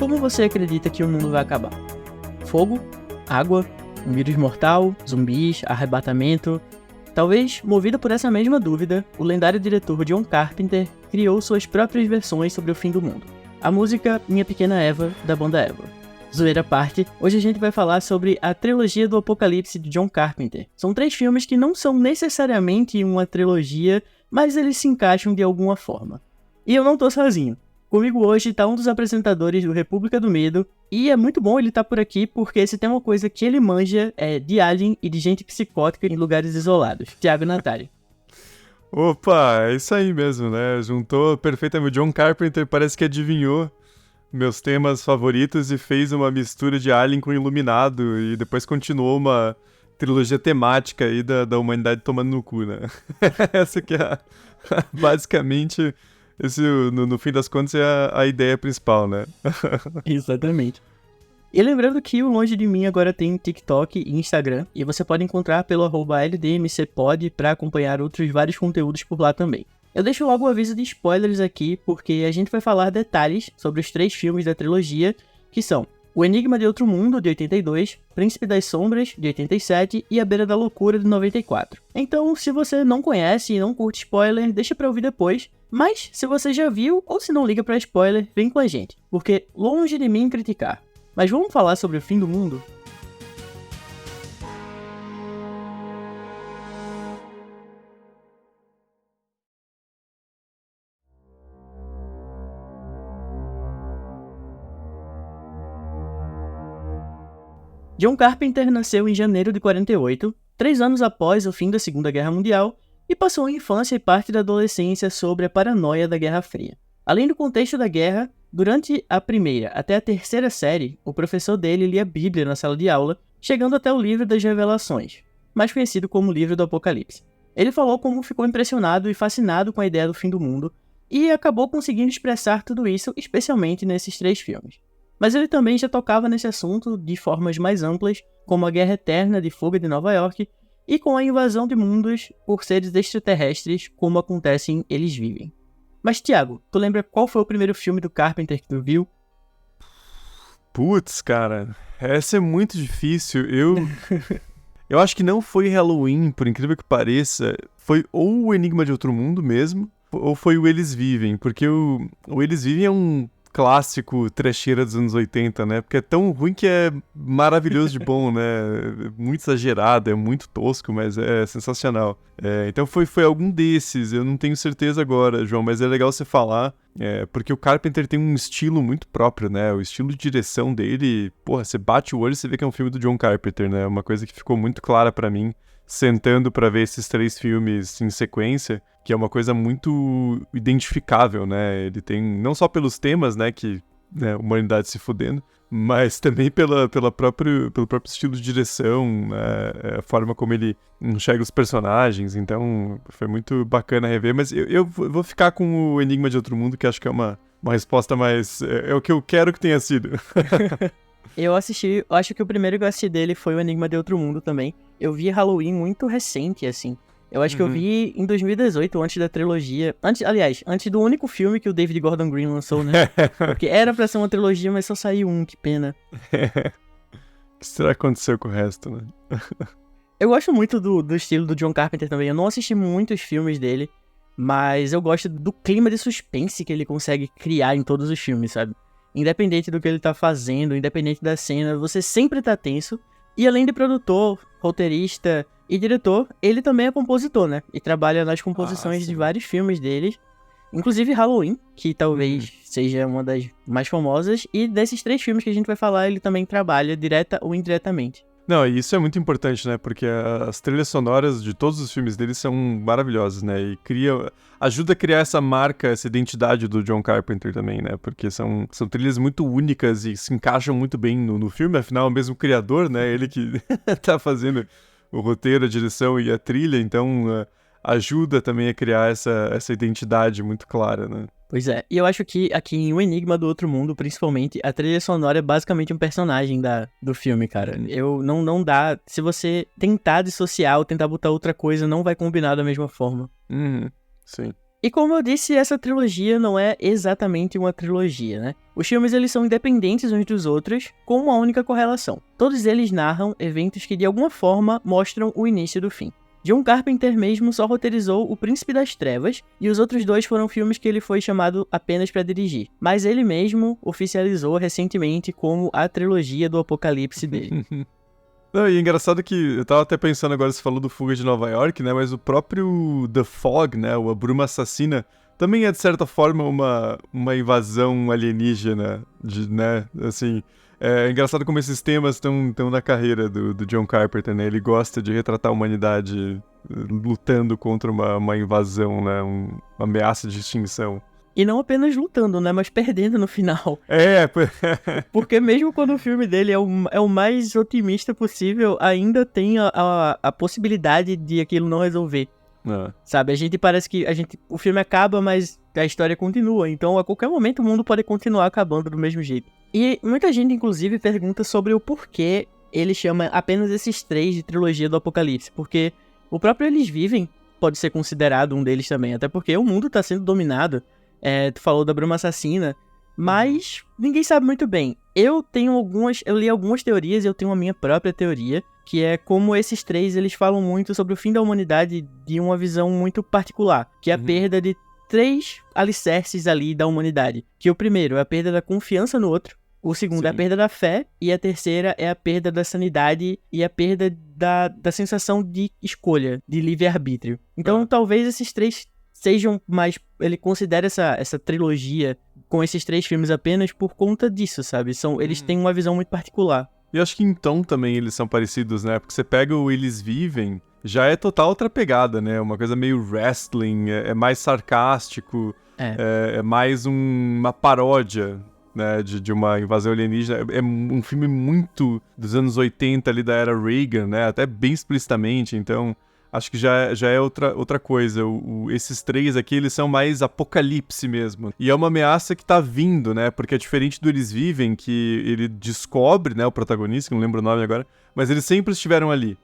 Como você acredita que o mundo vai acabar? Fogo? Água? Um vírus mortal? Zumbis? Arrebatamento? Talvez, movido por essa mesma dúvida, o lendário diretor John Carpenter criou suas próprias versões sobre o fim do mundo. A música Minha Pequena Eva, da banda Eva. Zoeira à parte, hoje a gente vai falar sobre a trilogia do Apocalipse de John Carpenter. São 3 filmes que não são necessariamente uma trilogia, mas eles se encaixam de alguma forma. E eu não tô sozinho. Comigo hoje tá um dos apresentadores do República do Medo, e é muito bom ele estar por aqui, porque se tem uma coisa que ele manja é de alien e de gente psicótica em lugares isolados. Thiago Natário. Opa, é isso aí mesmo, né? Juntou perfeitamente. John Carpenter parece que adivinhou meus temas favoritos e fez uma mistura de Alien com Iluminado, e depois continuou uma trilogia temática aí da humanidade tomando no cu, né? Essa que é basicamente... Esse, no fim das contas, é a ideia principal, né? Exatamente. E lembrando que o Longe de Mim agora tem TikTok e Instagram, e você pode encontrar pelo @LDMCpod para acompanhar outros vários conteúdos por lá também. Eu deixo logo o aviso de spoilers aqui, porque a gente vai falar detalhes sobre os 3 filmes da trilogia, que são O Enigma de Outro Mundo, de 82, Príncipe das Sombras, de 87 e A Beira da Loucura, de 94. Então, se você não conhece e não curte spoiler, deixa pra ouvir depois. Mas, se você já viu ou se não liga pra spoiler, vem com a gente, porque longe de mim criticar. Mas vamos falar sobre o fim do mundo? John Carpenter nasceu em janeiro de 48, 3 anos após o fim da Segunda Guerra Mundial, e passou a infância e parte da adolescência sobre a paranoia da Guerra Fria. Além do contexto da guerra, durante a primeira até a terceira série, o professor dele lia a Bíblia na sala de aula, chegando até o Livro das Revelações, mais conhecido como Livro do Apocalipse. Ele falou como ficou impressionado e fascinado com a ideia do fim do mundo, e acabou conseguindo expressar tudo isso, especialmente nesses 3 filmes. Mas ele também já tocava nesse assunto de formas mais amplas, como a Guerra Eterna de Fuga de Nova York, e com a invasão de mundos por seres extraterrestres, como acontece em Eles Vivem. Mas, Thiago, tu lembra qual foi o primeiro filme do Carpenter que tu viu? Putz, cara, essa é muito difícil. Eu acho que não foi Halloween, por incrível que pareça. Foi ou o Enigma de Outro Mundo mesmo, ou foi o Eles Vivem, porque o Eles Vivem é um clássico trecheira dos anos 80, né? Porque é tão ruim que é maravilhoso de bom, né? Muito exagerado, é muito tosco, mas é sensacional. Então foi algum desses, eu não tenho certeza agora, João, mas é legal você falar, porque o Carpenter tem um estilo muito próprio, né? O estilo de direção dele, porra, você bate o olho e você vê que é um filme do John Carpenter, né? Uma coisa que ficou muito clara pra mim, sentando pra ver esses 3 filmes em sequência, que é uma coisa muito identificável, né? Ele tem, não só pelos temas, né, que né, humanidade se fudendo, mas também pelo próprio estilo de direção, né, a forma como ele enxerga os personagens. Então foi muito bacana rever, mas eu vou ficar com o Enigma de Outro Mundo, que acho que é uma resposta mais... é o que eu quero que tenha sido. Eu acho que o primeiro que eu assisti dele foi o Enigma de Outro Mundo também. Eu vi Halloween muito recente, assim. Eu acho que eu vi em 2018, antes da trilogia. Antes do único filme que o David Gordon Green lançou, né? Porque era pra ser uma trilogia, mas só saiu um, que pena. O que será que aconteceu com o resto, né? Eu gosto muito do estilo do John Carpenter também. Eu não assisti muitos filmes dele, mas eu gosto do clima de suspense que ele consegue criar em todos os filmes, sabe? Independente do que ele tá fazendo, independente da cena, você sempre tá tenso. E além de produtor, roteirista e diretor, ele também é compositor, né? E trabalha nas composições de vários filmes dele, inclusive Halloween, que talvez seja uma das mais famosas. E desses 3 filmes que a gente vai falar, ele também trabalha direta ou indiretamente. Não, e isso é muito importante, né? Porque as trilhas sonoras de todos os filmes dele são maravilhosas, né? E ajuda a criar essa marca, essa identidade do John Carpenter também, né? Porque são trilhas muito únicas e se encaixam muito bem no filme. Afinal, é o mesmo criador, né? Ele que tá fazendo o roteiro, a direção e a trilha. Então, ajuda também a criar essa identidade muito clara, né? Pois é, e eu acho que aqui em O Enigma do Outro Mundo, principalmente, a trilha sonora é basicamente um personagem do filme, cara. Não dá, se você tentar dissociar ou tentar botar outra coisa, não vai combinar da mesma forma. Sim. E como eu disse, essa trilogia não é exatamente uma trilogia, né? Os filmes eles são independentes uns dos outros, com uma única correlação. Todos eles narram eventos que de alguma forma mostram o início do fim. John Carpenter mesmo só roteirizou O Príncipe das Trevas, e os outros dois foram filmes que ele foi chamado apenas para dirigir. Mas ele mesmo oficializou recentemente como a trilogia do apocalipse dele. Não, e é engraçado que eu tava até pensando agora, você falou do Fuga de Nova York, né? Mas o próprio The Fog, né? O A Bruma Assassina, também é, de certa forma, uma invasão alienígena, né? Assim, é engraçado como esses temas estão na carreira do John Carpenter, né? Ele gosta de retratar a humanidade lutando contra uma invasão, né? Uma ameaça de extinção. E não apenas lutando, né, mas perdendo no final. É, Porque mesmo quando o filme dele é o mais otimista possível, ainda tem a possibilidade de aquilo não resolver. Sabe, a gente parece que o filme acaba, mas a história continua. Então, a qualquer momento, o mundo pode continuar acabando do mesmo jeito. E muita gente, inclusive, pergunta sobre o porquê ele chama apenas esses 3 de trilogia do Apocalipse. Porque o próprio Eles Vivem pode ser considerado um deles também. Até porque o mundo está sendo dominado. Tu falou da Bruma Assassina, mas ninguém sabe muito bem. Eu li algumas teorias e eu tenho a minha própria teoria, que é como esses 3, eles falam muito sobre o fim da humanidade de uma visão muito particular, que é a perda de 3 alicerces ali da humanidade. Que o primeiro é a perda da confiança no outro, o segundo é a perda da fé, e a terceira é a perda da sanidade e a perda da sensação de escolha, de livre-arbítrio. Então, talvez esses 3 sejam mais... Ele considera essa trilogia com esses 3 filmes apenas por conta disso, sabe? Eles têm uma visão muito particular. E acho que em tom também eles são parecidos, né? Porque você pega o Eles Vivem, já é total outra pegada, né? Uma coisa meio wrestling, é mais sarcástico, é mais uma paródia, né? De uma invasão alienígena. É um filme muito dos anos 80 ali da era Reagan, né? Até bem explicitamente, então... Acho que já é outra coisa. Esses 3 aqui, eles são mais apocalipse mesmo. E é uma ameaça que tá vindo, né? Porque é diferente do Eles Vivem, que ele descobre, né? O protagonista, que não lembro o nome agora. Mas eles sempre estiveram ali.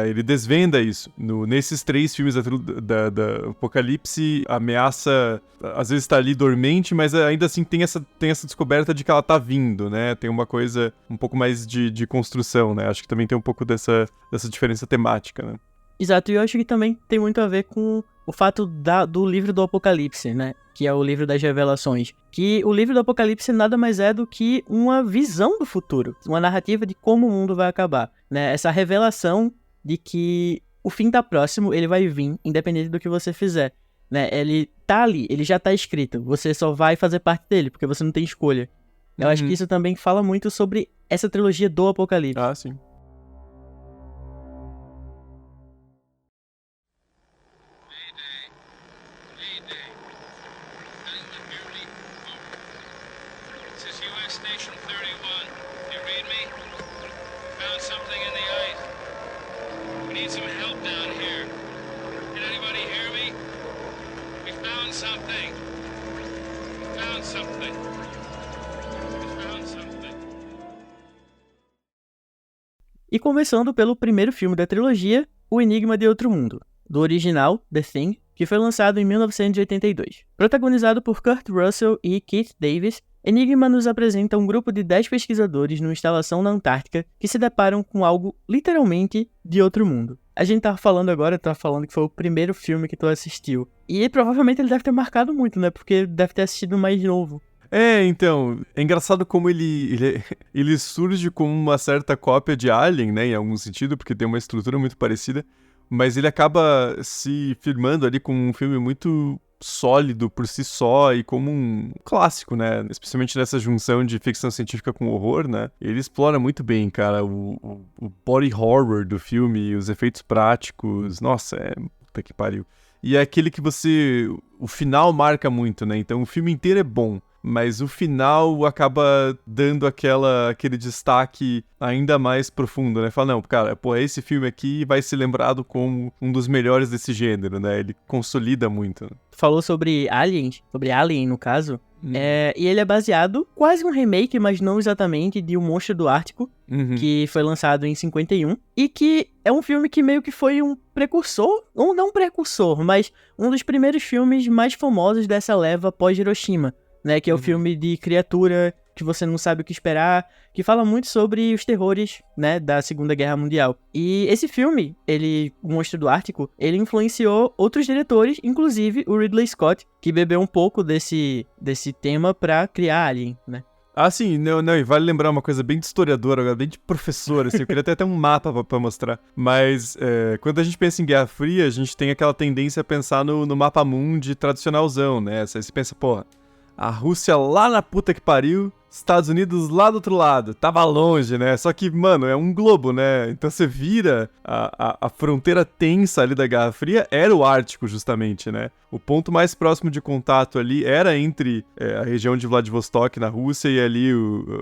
Ele desvenda isso. Nesses 3 filmes da Apocalipse, a ameaça às vezes tá ali dormente, mas ainda assim tem essa descoberta de que ela tá vindo, né? Tem uma coisa um pouco mais de construção, né? Acho que também tem um pouco dessa diferença temática, né? Exato, e eu acho que também tem muito a ver com o fato do livro do Apocalipse, né? Que é o livro das revelações. Que o livro do Apocalipse nada mais é do que uma visão do futuro. Uma narrativa de como o mundo vai acabar, né? Essa revelação de que o fim tá próximo, ele vai vir, independente do que você fizer, né? Ele tá ali, ele já tá escrito. Você só vai fazer parte dele, porque você não tem escolha. Eu acho que isso também fala muito sobre essa trilogia do Apocalipse. Ah, sim. Station 31. You read me? Found something in the ice. We need some help down here. Can anybody hear me? We found something. We found something. We found something. E começando pelo primeiro filme da trilogia, O Enigma de Outro Mundo, do original The Thing, que foi lançado em 1982. Protagonizado por Kurt Russell e Keith Davis, Enigma nos apresenta um grupo de 10 pesquisadores numa instalação na Antártica que se deparam com algo literalmente de outro mundo. A gente tá falando que foi o primeiro filme que tu assistiu. E provavelmente ele deve ter marcado muito, né? Porque deve ter assistido mais novo. Então, é engraçado como ele surge como uma certa cópia de Alien, né, em algum sentido, porque tem uma estrutura muito parecida, mas ele acaba se firmando ali como um filme muito sólido por si só e como um clássico, né, especialmente nessa junção de ficção científica com horror, né, ele explora muito bem, cara, o body horror do filme, os efeitos práticos, nossa, puta que pariu. E é aquele que o final marca muito, né, então o filme inteiro é bom, mas o final acaba dando aquele destaque ainda mais profundo, né? Fala, não, cara, esse filme aqui vai ser lembrado como um dos melhores desse gênero, né? Ele consolida muito. Né? Falou sobre Alien no caso, E ele é baseado, quase um remake, mas não exatamente, de O Monstro do Ártico, que foi lançado em 51, e que é um filme que meio que foi um precursor, ou não precursor, mas um dos primeiros filmes mais famosos dessa leva pós-Hiroshima, né, que é o filme de criatura que você não sabe o que esperar, que fala muito sobre os terrores, né, da Segunda Guerra Mundial. E esse filme, O Monstro do Ártico, ele influenciou outros diretores, inclusive o Ridley Scott, que bebeu um pouco desse tema pra criar Alien, né. Ah, sim, não, e vale lembrar uma coisa bem de historiador agora, bem de professor, assim, eu queria até um mapa pra mostrar. Mas quando a gente pensa em Guerra Fria, a gente tem aquela tendência a pensar no mapa mundi tradicionalzão, né? Você pensa, porra, a Rússia lá na puta que pariu, Estados Unidos lá do outro lado. Tava longe, né? Só que, mano, é um globo, né? Então você vira a fronteira tensa ali da Guerra Fria era o Ártico, justamente, né? O ponto mais próximo de contato ali era entre a região de Vladivostok, na Rússia, e ali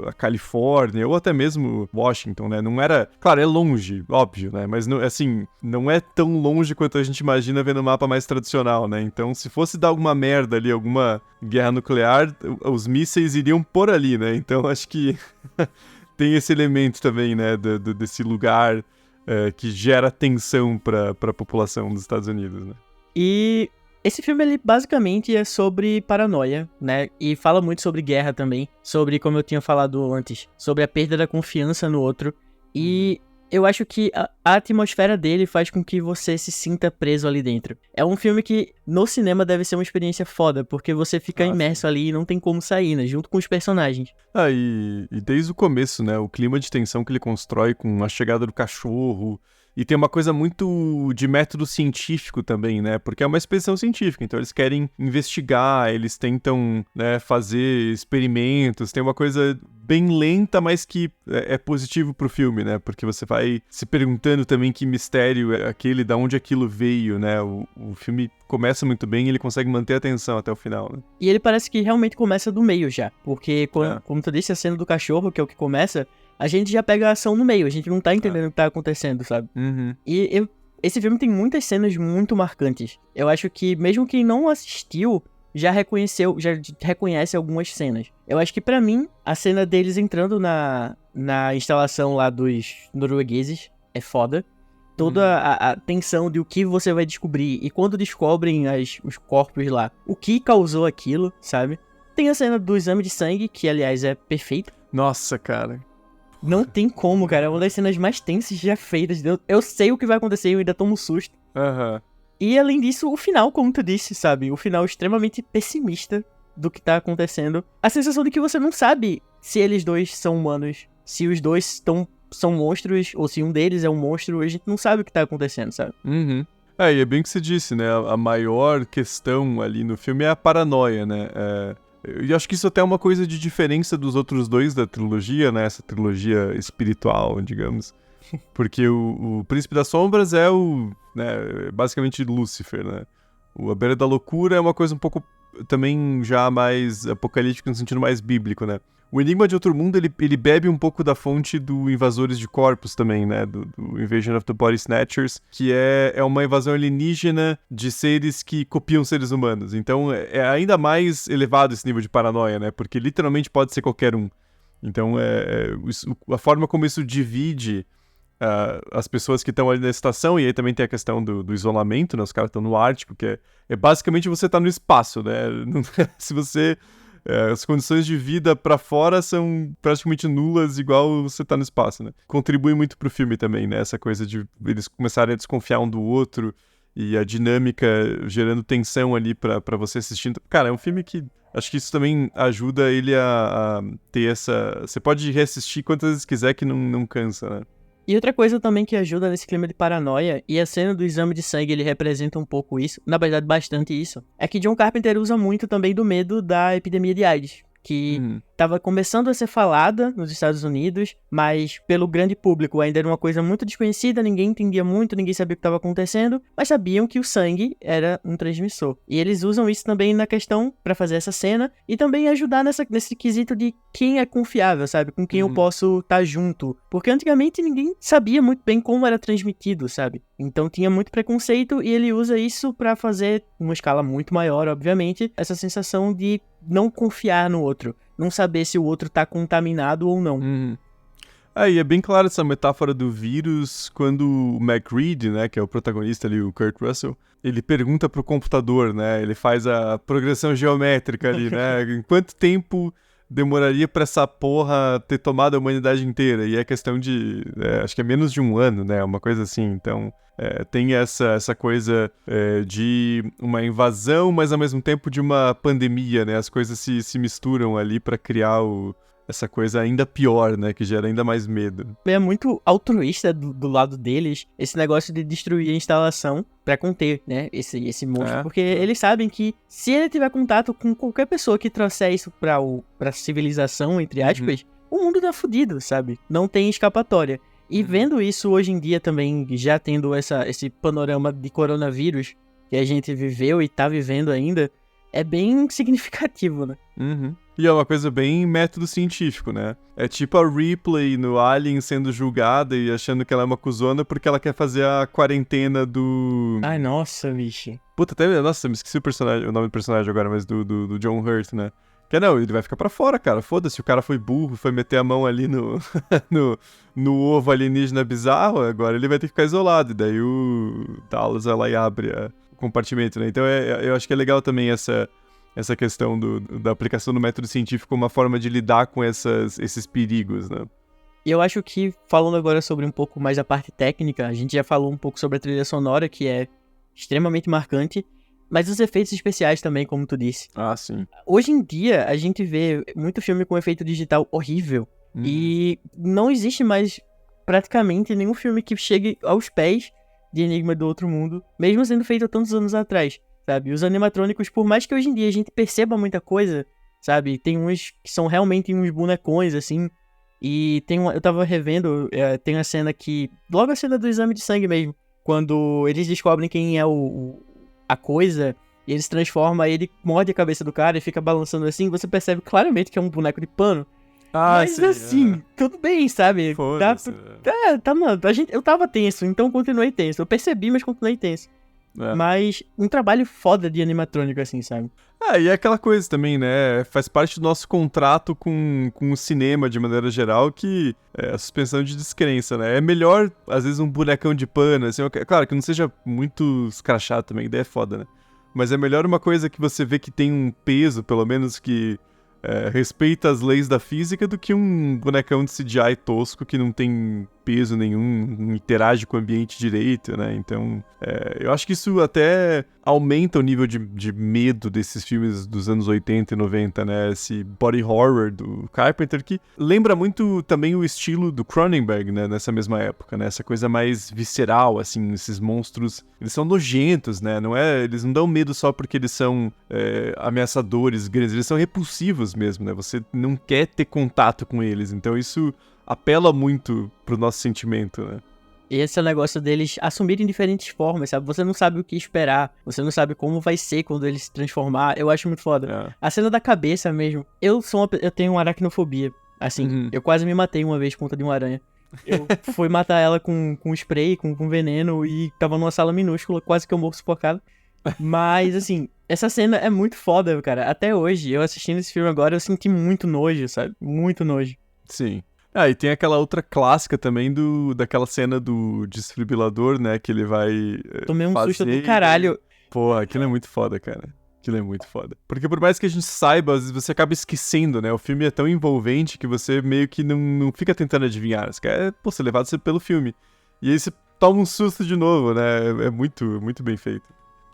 a Califórnia, ou até mesmo Washington, né? Não era... Claro, é longe, óbvio, né? Mas, não, assim, não é tão longe quanto a gente imagina vendo o mapa mais tradicional, né? Então, se fosse dar alguma merda ali, alguma guerra nuclear, os mísseis iriam por ali, né? Então, acho que tem esse elemento também, né? Desse lugar que gera tensão para a população dos Estados Unidos, né? E esse filme, ele basicamente é sobre paranoia, né? E fala muito sobre guerra também, sobre, como eu tinha falado antes, sobre a perda da confiança no outro. E eu acho que a atmosfera dele faz com que você se sinta preso ali dentro. É um filme que, no cinema, deve ser uma experiência foda, porque você fica imerso ali e não tem como sair, né? Junto com os personagens. E desde o começo, né? O clima de tensão que ele constrói com a chegada do cachorro. E tem uma coisa muito de método científico também, né? Porque é uma expedição científica, então eles querem investigar, eles tentam, né, fazer experimentos, tem uma coisa bem lenta, mas que é positivo pro filme, né? Porque você vai se perguntando também que mistério é aquele, da onde aquilo veio, né? O filme começa muito bem e ele consegue manter a atenção até o final, né? E ele parece que realmente começa do meio já, porque, como tu disse, a cena do cachorro, que é o que começa, a gente já pega a ação no meio, a gente não tá entendendo o que tá acontecendo, sabe? E esse filme tem muitas cenas muito marcantes. Eu acho que mesmo quem não assistiu já reconhece algumas cenas. Eu acho que pra mim, a cena deles entrando na instalação lá dos noruegueses é foda. Toda a tensão de o que você vai descobrir e quando descobrem os corpos lá, o que causou aquilo, sabe? Tem a cena do exame de sangue, que aliás é perfeita. Nossa, cara. Não tem como, cara. É uma das cenas mais tensas já feitas. Eu sei o que vai acontecer e eu ainda tomo susto. E além disso, o final, como tu disse, sabe? O final extremamente pessimista do que tá acontecendo. A sensação de que você não sabe se eles dois são humanos, se os dois são monstros, ou se um deles é um monstro. A gente não sabe o que tá acontecendo, sabe? E é bem o que você disse, né? A maior questão ali no filme é a paranoia, né? E acho que isso até é uma coisa de diferença dos outros dois da trilogia, né? Essa trilogia espiritual, digamos. Porque o Príncipe das Sombras é basicamente Lúcifer, né? A Beira da Loucura é uma coisa um pouco também já mais apocalíptica no sentido mais bíblico, né? O Enigma de Outro Mundo, ele bebe um pouco da fonte do Invasores de Corpos também, né? Do Invasion of the Body Snatchers, que é uma invasão alienígena de seres que copiam seres humanos. Então é ainda mais elevado esse nível de paranoia, né? Porque literalmente pode ser qualquer um. Então a forma como isso divide as pessoas que estão ali na estação, e aí também tem a questão do isolamento, né? Os caras estão no Ártico, que é basicamente você tá no espaço, né? Se você... as condições de vida pra fora são praticamente nulas, igual você tá no espaço, né? Contribui muito pro filme também, né? Essa coisa de eles começarem a desconfiar um do outro e a dinâmica gerando tensão ali pra você assistindo. Cara, é um filme que acho que isso também ajuda ele a ter essa... Você pode reassistir quantas vezes quiser que não cansa, né? E outra coisa também que ajuda nesse clima de paranoia, e a cena do exame de sangue ele representa um pouco isso, na verdade bastante isso, é que John Carpenter usa muito também do medo da epidemia de AIDS, que estava começando a ser falada nos Estados Unidos, mas pelo grande público ainda era uma coisa muito desconhecida, ninguém entendia muito, ninguém sabia o que estava acontecendo, mas sabiam que o sangue era um transmissor. E eles usam isso também na questão para fazer essa cena e também ajudar nesse quesito de quem é confiável, sabe? Com quem eu posso estar junto. Porque antigamente ninguém sabia muito bem como era transmitido, sabe? Então tinha muito preconceito e ele usa isso para fazer, numa escala muito maior, obviamente, essa sensação de não confiar no outro, não saber se o outro tá contaminado ou não. E é bem claro essa metáfora do vírus quando o McReed, né, que é o protagonista ali, o Kurt Russell, ele pergunta pro computador, né, ele faz a progressão geométrica ali, né, em quanto tempo demoraria pra essa porra ter tomado a humanidade inteira? E é questão de, acho que é menos de um ano, né, uma coisa assim, então... tem essa coisa de uma invasão, mas ao mesmo tempo de uma pandemia, né? As coisas se misturam ali pra criar essa coisa ainda pior, né? Que gera ainda mais medo. É muito altruísta do lado deles esse negócio de destruir a instalação pra conter, né? Esse monstro. Porque eles sabem que se ele tiver contato com qualquer pessoa que trouxer isso pra civilização, entre aspas, o mundo tá fudido, sabe? Não tem escapatória. E vendo isso hoje em dia também, já tendo esse panorama de coronavírus que a gente viveu e tá vivendo ainda, é bem significativo, né? E é uma coisa bem método científico, né? É tipo a Ripley no Alien sendo julgada e achando que ela é uma cuzona porque ela quer fazer a quarentena do... Ai, nossa, bicho. Puta, nossa, me esqueci o nome do personagem agora, mas do John Hurt, né? Que não, ele vai ficar pra fora, cara. Foda-se, o cara foi burro, foi meter a mão ali no ovo alienígena bizarro, agora ele vai ter que ficar isolado. E daí o Dallas vai lá e abre o compartimento, né? Então eu acho que é legal também essa questão da aplicação do método científico como uma forma de lidar com esses perigos, né? E eu acho que, falando agora sobre um pouco mais a parte técnica, a gente já falou um pouco sobre a trilha sonora, que é extremamente marcante, mas os efeitos especiais também, como tu disse. Ah, sim. Hoje em dia, a gente vê muito filme com efeito digital horrível. E não existe mais praticamente nenhum filme que chegue aos pés de Enigma do Outro Mundo, mesmo sendo feito há tantos anos atrás, sabe? Os animatrônicos, por mais que hoje em dia a gente perceba muita coisa, sabe? Tem uns que são realmente uns bonecões, assim. E eu tava revendo, tem a cena que... Logo a cena do exame de sangue mesmo. Quando eles descobrem quem é a coisa, e eles transformam, ele morde a cabeça do cara e fica balançando assim, você percebe claramente que é um boneco de pano. Mas sim, assim, tudo bem, sabe? Foda-se. Eu tava tenso, então continuei tenso. Eu percebi, mas continuei tenso. Mas um trabalho foda de animatrônico, assim, sabe? E é aquela coisa também, né? Faz parte do nosso contrato com o cinema, de maneira geral, que é a suspensão de descrença, né? É melhor, às vezes, um bonecão de pano, assim, claro, que não seja muito escrachado também, a ideia é foda, né? Mas é melhor uma coisa que você vê que tem um peso, pelo menos que respeita as leis da física, do que um bonecão de CGI tosco que não tem peso nenhum, não interage com o ambiente direito, né? Então, eu acho que isso até aumenta o nível de medo desses filmes dos anos 80 e 90, né? Esse body horror do Carpenter, que lembra muito também o estilo do Cronenberg, né? Nessa mesma época, né? Essa coisa mais visceral, assim, esses monstros, eles são nojentos, né? Eles não dão medo só porque eles são ameaçadores, grandes, eles são repulsivos mesmo, né? Você não quer ter contato com eles, então isso apela muito pro nosso sentimento, né? Esse é o negócio deles assumirem diferentes formas, sabe? Você não sabe o que esperar, você não sabe como vai ser quando ele se transformar. Eu acho muito foda. A cena da cabeça mesmo. Eu tenho uma aracnofobia. Assim, eu quase me matei uma vez por conta de uma aranha. Eu fui matar ela com spray, com veneno, e tava numa sala minúscula, quase que eu morro sufocado. Mas, assim, essa cena é muito foda, cara. Até hoje, eu assistindo esse filme agora, eu senti muito nojo, sabe? Muito nojo. Sim. E tem aquela outra clássica também daquela cena do desfibrilador, né? Que ele vai Tomei um susto do caralho. Porra, aquilo é muito foda, cara. Aquilo é muito foda. Porque por mais que a gente saiba, às vezes você acaba esquecendo, né? O filme é tão envolvente que você meio que não fica tentando adivinhar. Você quer, ser levado pelo filme. E aí você toma um susto de novo, né? É muito, muito bem feito.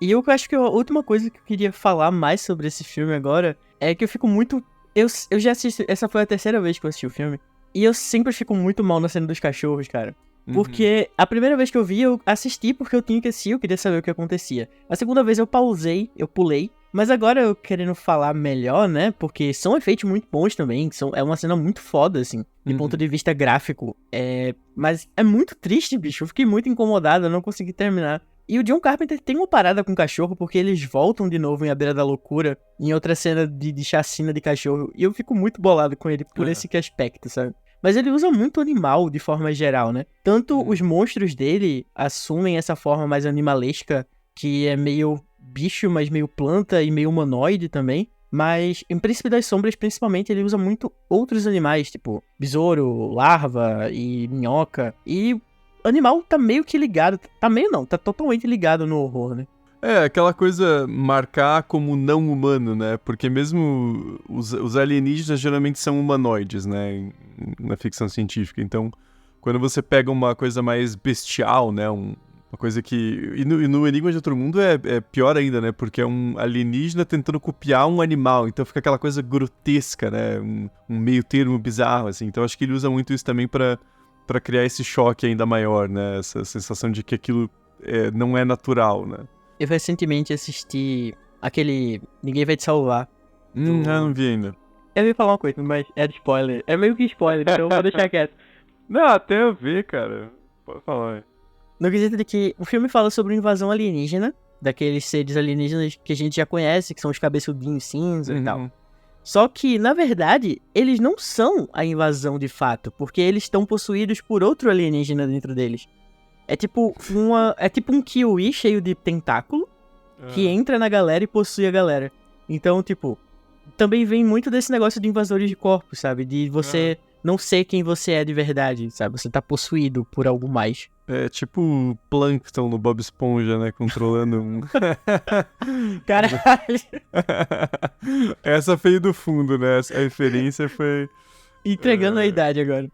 E eu acho que a última coisa que eu queria falar mais sobre esse filme agora é que eu fico muito... Eu já assisti... Essa foi a terceira vez que eu assisti o filme. E eu sempre fico muito mal na cena dos cachorros, cara. Porque a primeira vez que eu vi, eu assisti porque eu tinha que assistir, eu queria saber o que acontecia. A segunda vez eu pausei, eu pulei. Mas agora eu querendo falar melhor, né? Porque são efeitos muito bons também. É uma cena muito foda, assim, de ponto de vista gráfico. Mas é muito triste, bicho. Eu fiquei muito incomodado, eu não consegui terminar. E o John Carpenter tem uma parada com o cachorro, porque eles voltam de novo em A Beira da Loucura, em outra cena de chacina de cachorro. E eu fico muito bolado com ele por esse aspecto, sabe? Mas ele usa muito animal de forma geral, né? Tanto os monstros dele assumem essa forma mais animalesca, que é meio bicho, mas meio planta e meio humanoide também. Mas em Príncipe das Sombras, principalmente, ele usa muito outros animais, tipo besouro, larva e minhoca. E o animal tá meio que ligado, tá meio não, tá totalmente ligado no horror, né? É, aquela coisa marcar como não humano, né? Porque mesmo os alienígenas geralmente são humanoides, né? Na ficção científica. Então, quando você pega uma coisa mais bestial, né? Uma coisa que... E no Enigma de Outro Mundo é pior ainda, né? Porque é um alienígena tentando copiar um animal. Então fica aquela coisa grotesca, né? Um meio termo bizarro, assim. Então acho que ele usa muito isso também pra criar esse choque ainda maior, né? Essa sensação de que aquilo não é natural, né? Eu recentemente assisti aquele Ninguém Vai Te Salvar. Não vi ainda. Eu ia falar uma coisa, mas é de spoiler. É meio que spoiler, então eu vou deixar quieto. Não, até eu vi, cara. Pode falar. No quesito de que o filme fala sobre uma invasão alienígena, daqueles seres alienígenas que a gente já conhece, que são os cabeçudinhos cinza e tal. Só que, na verdade, eles não são a invasão de fato, porque eles estão possuídos por outro alienígena dentro deles. É tipo um kiwi cheio de tentáculo que entra na galera e possui a galera. Então, tipo, também vem muito desse negócio de invasores de corpos, sabe? De você não ser quem você é de verdade, sabe? Você tá possuído por algo mais. É tipo o Plankton no Bob Esponja, né? Controlando um... Caralho! Essa veio do fundo, né? A referência foi... Entregando a idade agora.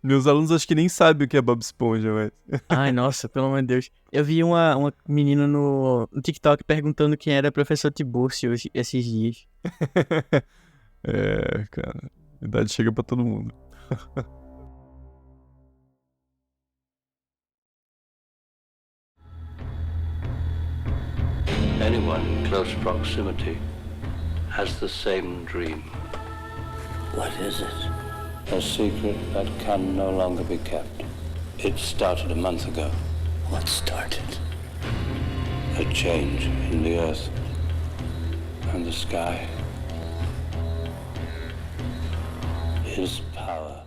Meus alunos acho que nem sabem o que é Bob Esponja, mas... Ai, nossa, pelo amor de Deus. Eu vi uma menina no TikTok perguntando quem era professor Tibúrcio esses dias. Cara, a idade chega pra todo mundo. Anyone in close proximity has the same dream. What is it? A secret that can no longer be kept. It started a month ago. What started? A change in the earth and the sky. His power.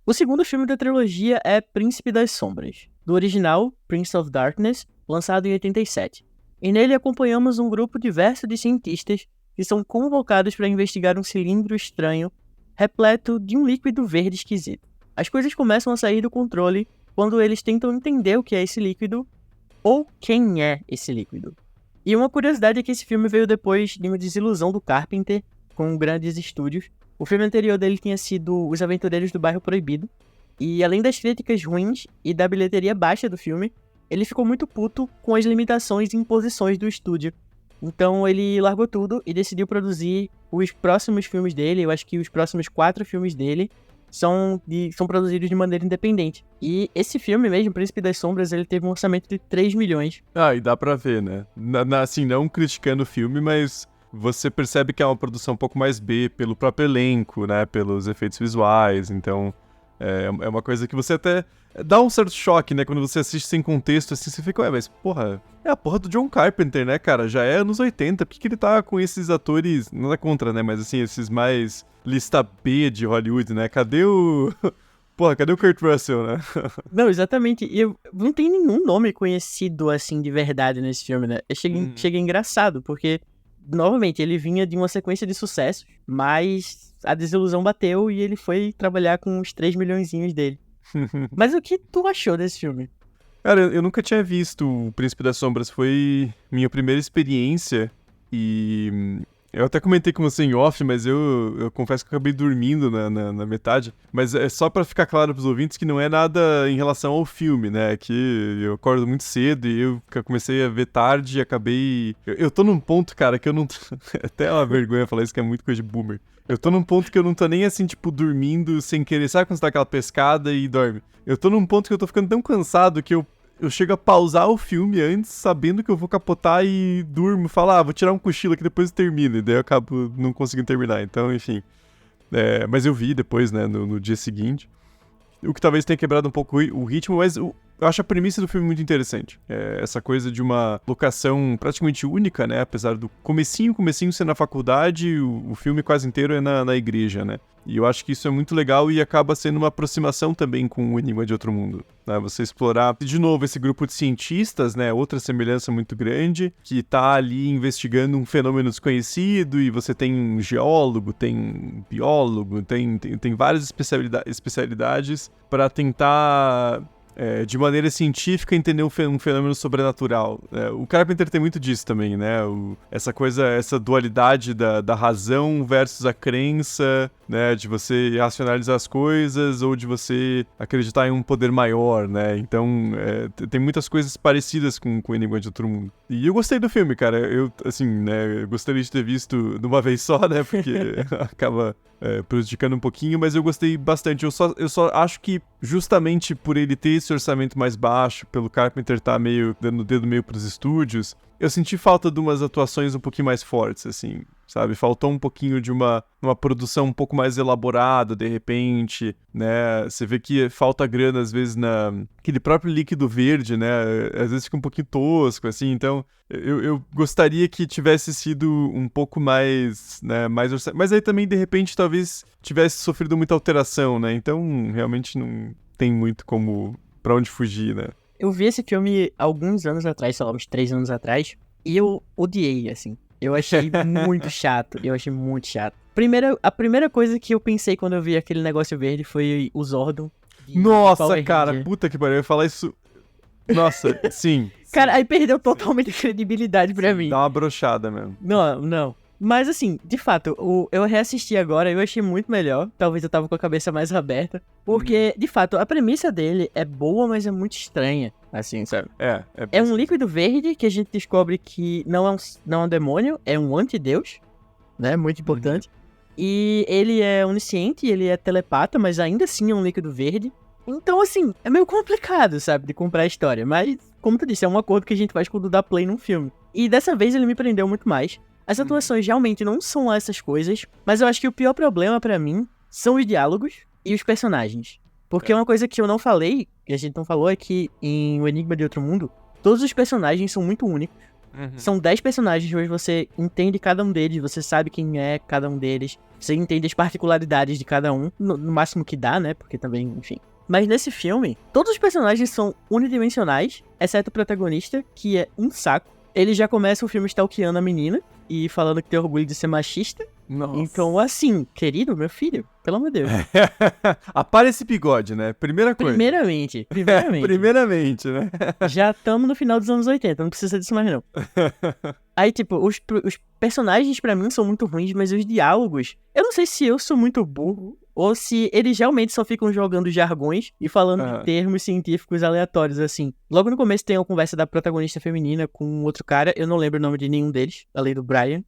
O segundo filme da trilogia é Príncipe das Sombras, do original Prince of Darkness, lançado em 87. E nele acompanhamos um grupo diverso de cientistas que são convocados para investigar um cilindro estranho repleto de um líquido verde esquisito. As coisas começam a sair do controle quando eles tentam entender o que é esse líquido ou quem é esse líquido. E uma curiosidade é que esse filme veio depois de uma desilusão do Carpenter com grandes estúdios. O filme anterior dele tinha sido Os Aventureiros do Bairro Proibido, e além das críticas ruins e da bilheteria baixa do filme, ele ficou muito puto com as limitações e imposições do estúdio. Então ele largou tudo e decidiu produzir os próximos filmes dele. Eu acho que os próximos 4 filmes dele são produzidos de maneira independente. E esse filme mesmo, Príncipe das Sombras, ele teve um orçamento de 3 milhões. E dá pra ver, né? Assim, não criticando o filme, mas você percebe que é uma produção um pouco mais B pelo próprio elenco, né? Pelos efeitos visuais, então... É uma coisa que você até dá um certo choque, né? Quando você assiste sem contexto, assim, você fica, mas porra, é a porra do John Carpenter, né, cara? Já é anos 80, por que ele tá com esses atores, não é contra, né? Mas assim, esses mais lista B de Hollywood, né? Cadê o... Porra, cadê o Kurt Russell, né? Não, exatamente. E não tem nenhum nome conhecido, assim, de verdade nesse filme, né? Chega engraçado, porque... Novamente, ele vinha de uma sequência de sucessos, mas a desilusão bateu e ele foi trabalhar com os 3 milhõezinhos dele. Mas o que tu achou desse filme? Cara, eu nunca tinha visto o Príncipe das Sombras, foi minha primeira experiência e... Eu até comentei com você em off, mas eu confesso que eu acabei dormindo na metade. Mas é só pra ficar claro pros ouvintes que não é nada em relação ao filme, né? Que eu acordo muito cedo e eu comecei a ver tarde e acabei... Eu tô num ponto, cara, que eu não... Até é uma vergonha falar isso, que é muito coisa de boomer. Eu tô num ponto que eu não tô nem assim, tipo, dormindo sem querer. Sabe quando você dá aquela pescada e dorme? Eu tô num ponto que eu tô ficando tão cansado que eu chego a pausar o filme antes, sabendo que eu vou capotar e durmo, falar, vou tirar um cochilo aqui depois eu termino, e daí eu acabo não conseguindo terminar, então, enfim. Mas eu vi depois, né, no dia seguinte, o que talvez tenha quebrado um pouco o ritmo, mas Eu acho a premissa do filme muito interessante. Essa coisa de uma locação praticamente única, né? Apesar do comecinho ser na faculdade, o filme quase inteiro é na igreja, né? E eu acho que isso é muito legal e acaba sendo uma aproximação também com o Enigma de Outro Mundo, né? Você explorar, de novo, esse grupo de cientistas, né? Outra semelhança muito grande, que tá ali investigando um fenômeno desconhecido e você tem um geólogo, tem um biólogo, tem várias especialidades para tentar... de maneira científica, entender um fenômeno sobrenatural. O Carpenter tem muito disso também, né? Essa dualidade da razão versus a crença, né? De você racionalizar as coisas ou de você acreditar em um poder maior, né? Então, tem muitas coisas parecidas com o Enigma de Outro Mundo. E eu gostei do filme, cara. Eu, assim, né? Eu gostaria de ter visto de uma vez só, né? Porque acaba... prejudicando um pouquinho, mas eu gostei bastante. Eu só acho que justamente por ele ter esse orçamento mais baixo, pelo Carpenter estar meio dando o dedo meio pros estúdios, eu senti falta de umas atuações um pouquinho mais fortes, assim, sabe? Faltou um pouquinho de uma produção um pouco mais elaborada, de repente, né? Você vê que falta grana, às vezes, aquele próprio líquido verde, né? Às vezes fica um pouquinho tosco, assim, então... Eu gostaria que tivesse sido um pouco mais, né, mas aí também, de repente, talvez tivesse sofrido muita alteração, né? Então, realmente não tem muito pra onde fugir, né? Eu vi esse filme alguns anos atrás, sei lá, uns 3 anos atrás, e eu odiei, assim. Eu achei muito chato, A primeira coisa que eu pensei quando eu vi aquele negócio verde foi o Zordon. Nossa, Power cara, Ranger. puta que pariu, eu ia falar isso... Nossa, sim. Cara, aí perdeu totalmente a credibilidade pra mim. Dá uma brochada mesmo. Não. Mas assim, de fato, eu reassisti agora e eu achei muito melhor. Talvez eu tava com a cabeça mais aberta. Porque, de fato, a premissa dele é boa, mas é muito estranha. Assim, sabe? É um líquido verde que a gente descobre que não é um demônio, é um antideus, né? Muito importante. E ele é onisciente, ele é telepata, mas ainda assim é um líquido verde. Então, assim, é meio complicado, sabe, de comprar a história. Mas, como tu disse, é um acordo que a gente faz quando dá play num filme. E dessa vez ele me prendeu muito mais. As atuações realmente não são lá essas coisas, mas eu acho que o pior problema pra mim são os diálogos e os personagens. Porque uma coisa que eu não falei, que a gente não falou, é que em O Enigma de Outro Mundo, todos os personagens são muito únicos. São 10 personagens, mas você entende cada um deles, você sabe quem é cada um deles, você entende as particularidades de cada um, no máximo que dá, né, porque também, enfim... Mas nesse filme, todos os personagens são unidimensionais, exceto o protagonista, que é um saco. Ele já começa o filme stalkeando a menina e falando que tem orgulho de ser machista. Nossa. Então, assim, querido, meu filho, pelo amor de Deus. Apara esse bigode, né? Primeira coisa. Primeiramente. Primeiramente, né? Já estamos no final dos anos 80, não precisa disso mais não. Aí, tipo, os personagens pra mim são muito ruins, mas os diálogos... Eu não sei se eu sou muito burro, ou se eles realmente só ficam jogando jargões e falando de termos científicos aleatórios, assim. Logo no começo tem uma conversa da protagonista feminina com outro cara, eu não lembro o nome de nenhum deles, além do Brian.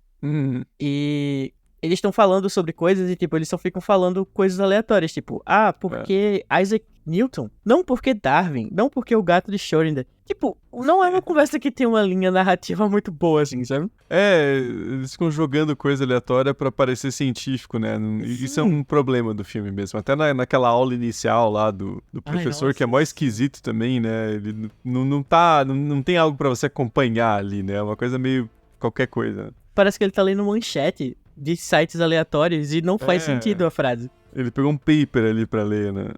E eles estão falando sobre coisas e, tipo, eles só ficam falando coisas aleatórias, tipo, porque Isaac Newton? Não porque Darwin? Não porque o gato de Schrödinger? Tipo, não é uma conversa que tem uma linha narrativa muito boa, assim, sabe? Eles ficam jogando coisa aleatória pra parecer científico, né? Isso é um problema do filme mesmo. Até naquela aula inicial lá do professor, que é mó esquisito também, né? Ele não tem algo pra você acompanhar ali, né? É uma coisa meio qualquer coisa. Parece que ele tá lendo manchete de sites aleatórios e não faz sentido a frase. Ele pegou um paper ali pra ler, né?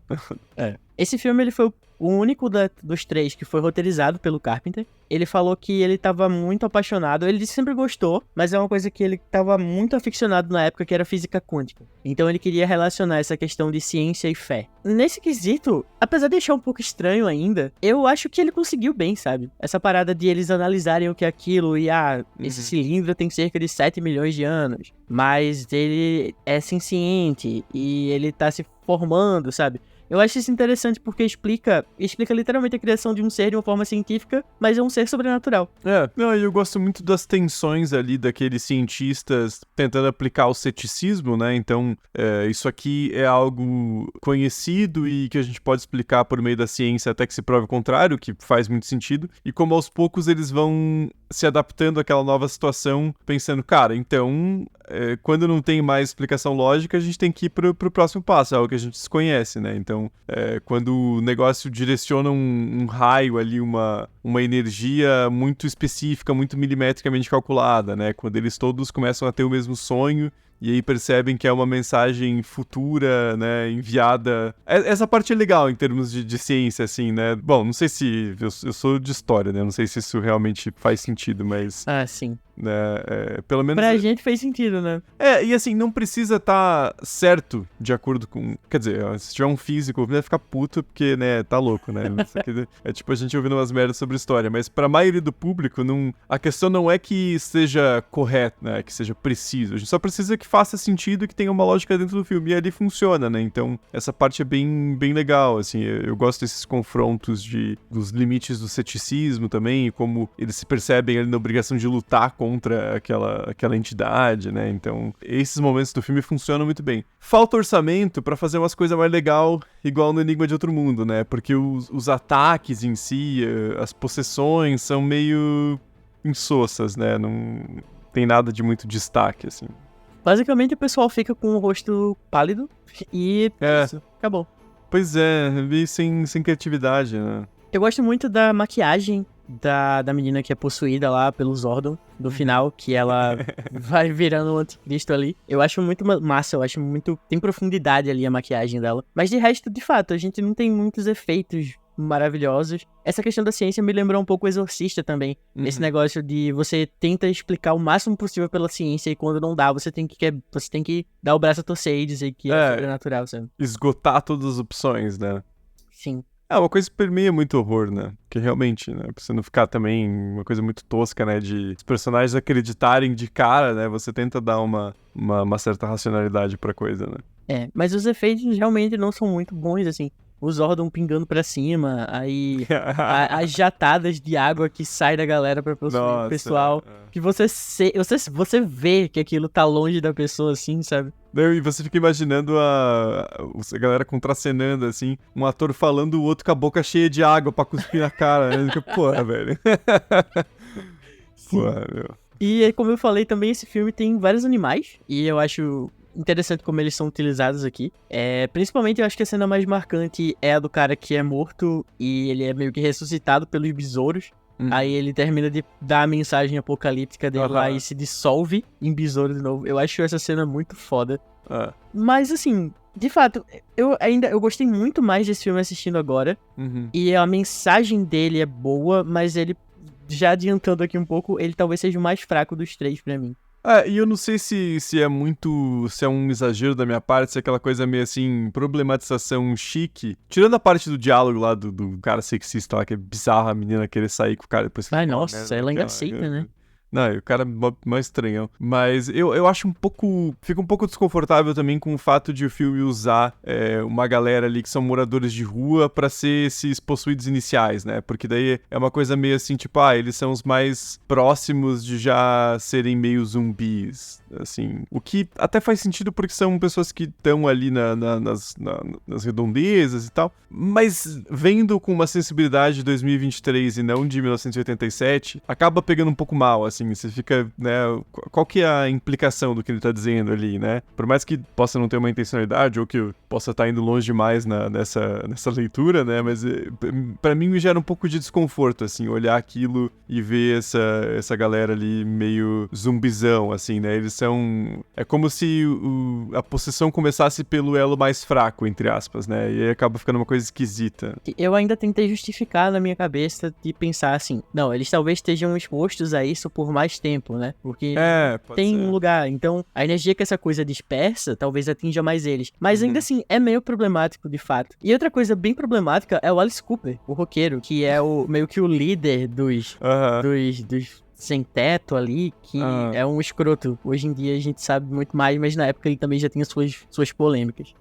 Esse filme, ele foi o único dos 3 que foi roteirizado pelo Carpenter. Ele falou que ele tava muito apaixonado, ele sempre gostou, mas é uma coisa que ele tava muito aficionado na época, que era física quântica. Então ele queria relacionar essa questão de ciência e fé. Nesse quesito, apesar de deixar um pouco estranho ainda, eu acho que ele conseguiu bem, sabe? Essa parada de eles analisarem o que é aquilo e, esse cilindro tem cerca de 7 milhões de anos, mas ele é senciente e ele tá se formando, sabe? Eu acho isso interessante porque explica literalmente a criação de um ser de uma forma científica, mas é um ser sobrenatural. Eu gosto muito das tensões ali daqueles cientistas tentando aplicar o ceticismo, né? Então, isso aqui é algo conhecido e que a gente pode explicar por meio da ciência até que se prove o contrário, que faz muito sentido. E como aos poucos eles vão se adaptando àquela nova situação, pensando, cara, então, quando não tem mais explicação lógica, a gente tem que ir pro próximo passo, é algo que a gente desconhece, né? Então, Então, quando o negócio direciona um raio ali, uma energia muito específica, muito milimetricamente calculada, né? Quando eles todos começam a ter o mesmo sonho e aí percebem que é uma mensagem futura, né, enviada. Essa parte é legal em termos de ciência, assim, né? Bom, não sei se... Eu sou de história, né? Não sei se isso realmente faz sentido, mas... Ah, sim. Né, pelo menos... Pra gente fez sentido, né? E assim, não precisa estar certo de acordo com... Quer dizer, se tiver um físico, vai ficar puto porque, né, tá louco, né? Isso aqui é tipo a gente ouvindo umas merdas sobre história, mas pra maioria do público, a questão não é que seja correto, né, que seja preciso. A gente só precisa que faça sentido e que tenha uma lógica dentro do filme, e ali funciona, né? Então, essa parte é bem, bem legal, assim. Eu gosto desses confrontos dos limites do ceticismo também, e como eles se percebem ali na obrigação de lutar contra aquela entidade, né? Então, esses momentos do filme funcionam muito bem. Falta orçamento pra fazer umas coisas mais legal, igual no Enigma de Outro Mundo, né? Porque os ataques em si, as possessões são meio insossas, né? Não tem nada de muito destaque, assim. Basicamente, o pessoal fica com o rosto pálido e isso, acabou. Pois é, meio sem criatividade, né? Eu gosto muito da maquiagem da menina que é possuída lá pelo Zordon, do final, que ela vai virando um anticristo ali. Eu acho muito massa, eu acho muito... Tem profundidade ali a maquiagem dela. Mas de resto, de fato, a gente não tem muitos efeitos maravilhosos. Essa questão da ciência me lembrou um pouco o Exorcista também. Esse negócio de você tenta explicar o máximo possível pela ciência e quando não dá, você tem que dar o braço a torcer e dizer que é sobrenatural, sabe? Esgotar todas as opções, né? Sim. Uma coisa que permeia muito horror, né? Que realmente, né? Pra você não ficar também uma coisa muito tosca, né? De os personagens acreditarem de cara, né? Você tenta dar uma certa racionalidade pra coisa, né? Mas os efeitos realmente não são muito bons, assim. O Zordon pingando pra cima, aí as jatadas de água que sai da galera pra possuir o pessoal. Que você vê que aquilo tá longe da pessoa, assim, sabe? E você fica imaginando a galera contracenando, assim, um ator falando, o outro com a boca cheia de água pra cuspir na cara, né? Porra, velho. Porra, meu. E como eu falei também, esse filme tem vários animais, e eu acho interessante como eles são utilizados aqui. Principalmente eu acho que a cena mais marcante é a do cara que é morto e ele é meio que ressuscitado pelos besouros. Aí ele termina de dar a mensagem apocalíptica dele lá e se dissolve em besouro de novo. Eu acho essa cena muito foda. Mas assim, de fato, eu gostei muito mais desse filme assistindo agora. E a mensagem dele é boa, mas ele, já adiantando aqui um pouco, ele talvez seja o mais fraco dos três pra mim. E eu não sei se é um exagero da minha parte, se é aquela coisa meio assim, problematização chique. Tirando a parte do diálogo lá do cara sexista lá, que é bizarro a menina querer sair com o cara depois. Nossa, ela ainda aceita, né? Não, o cara é mais estranhão. Mas eu acho fico um pouco desconfortável também com o fato de o filme usar uma galera ali que são moradores de rua pra ser esses possuídos iniciais, né? Porque daí é uma coisa meio assim, tipo, eles são os mais próximos de já serem meio zumbis, assim. O que até faz sentido porque são pessoas que estão ali nas redondezas e tal. Mas vendo com uma sensibilidade de 2023 e não de 1987, acaba pegando um pouco mal, assim. Você fica, né, qual que é a implicação do que ele tá dizendo ali, né? Por mais que possa não ter uma intencionalidade ou que eu possa estar indo longe demais nessa leitura, né? Mas pra mim me gera um pouco de desconforto, assim, olhar aquilo e ver essa galera ali meio zumbizão, assim, né? Eles são... É como se a possessão começasse pelo elo mais fraco, entre aspas, né? E aí acaba ficando uma coisa esquisita. Eu ainda tentei justificar na minha cabeça de pensar assim, não, eles talvez estejam expostos a isso por mais tempo, né? Porque tem um lugar, então a energia que essa coisa dispersa talvez atinja mais eles. Mas ainda assim, é meio problemático de fato. E outra coisa bem problemática é o Alice Cooper, o roqueiro, que é meio que o líder dos sem teto ali, que é um escroto. Hoje em dia a gente sabe muito mais, mas na época ele também já tinha suas polêmicas.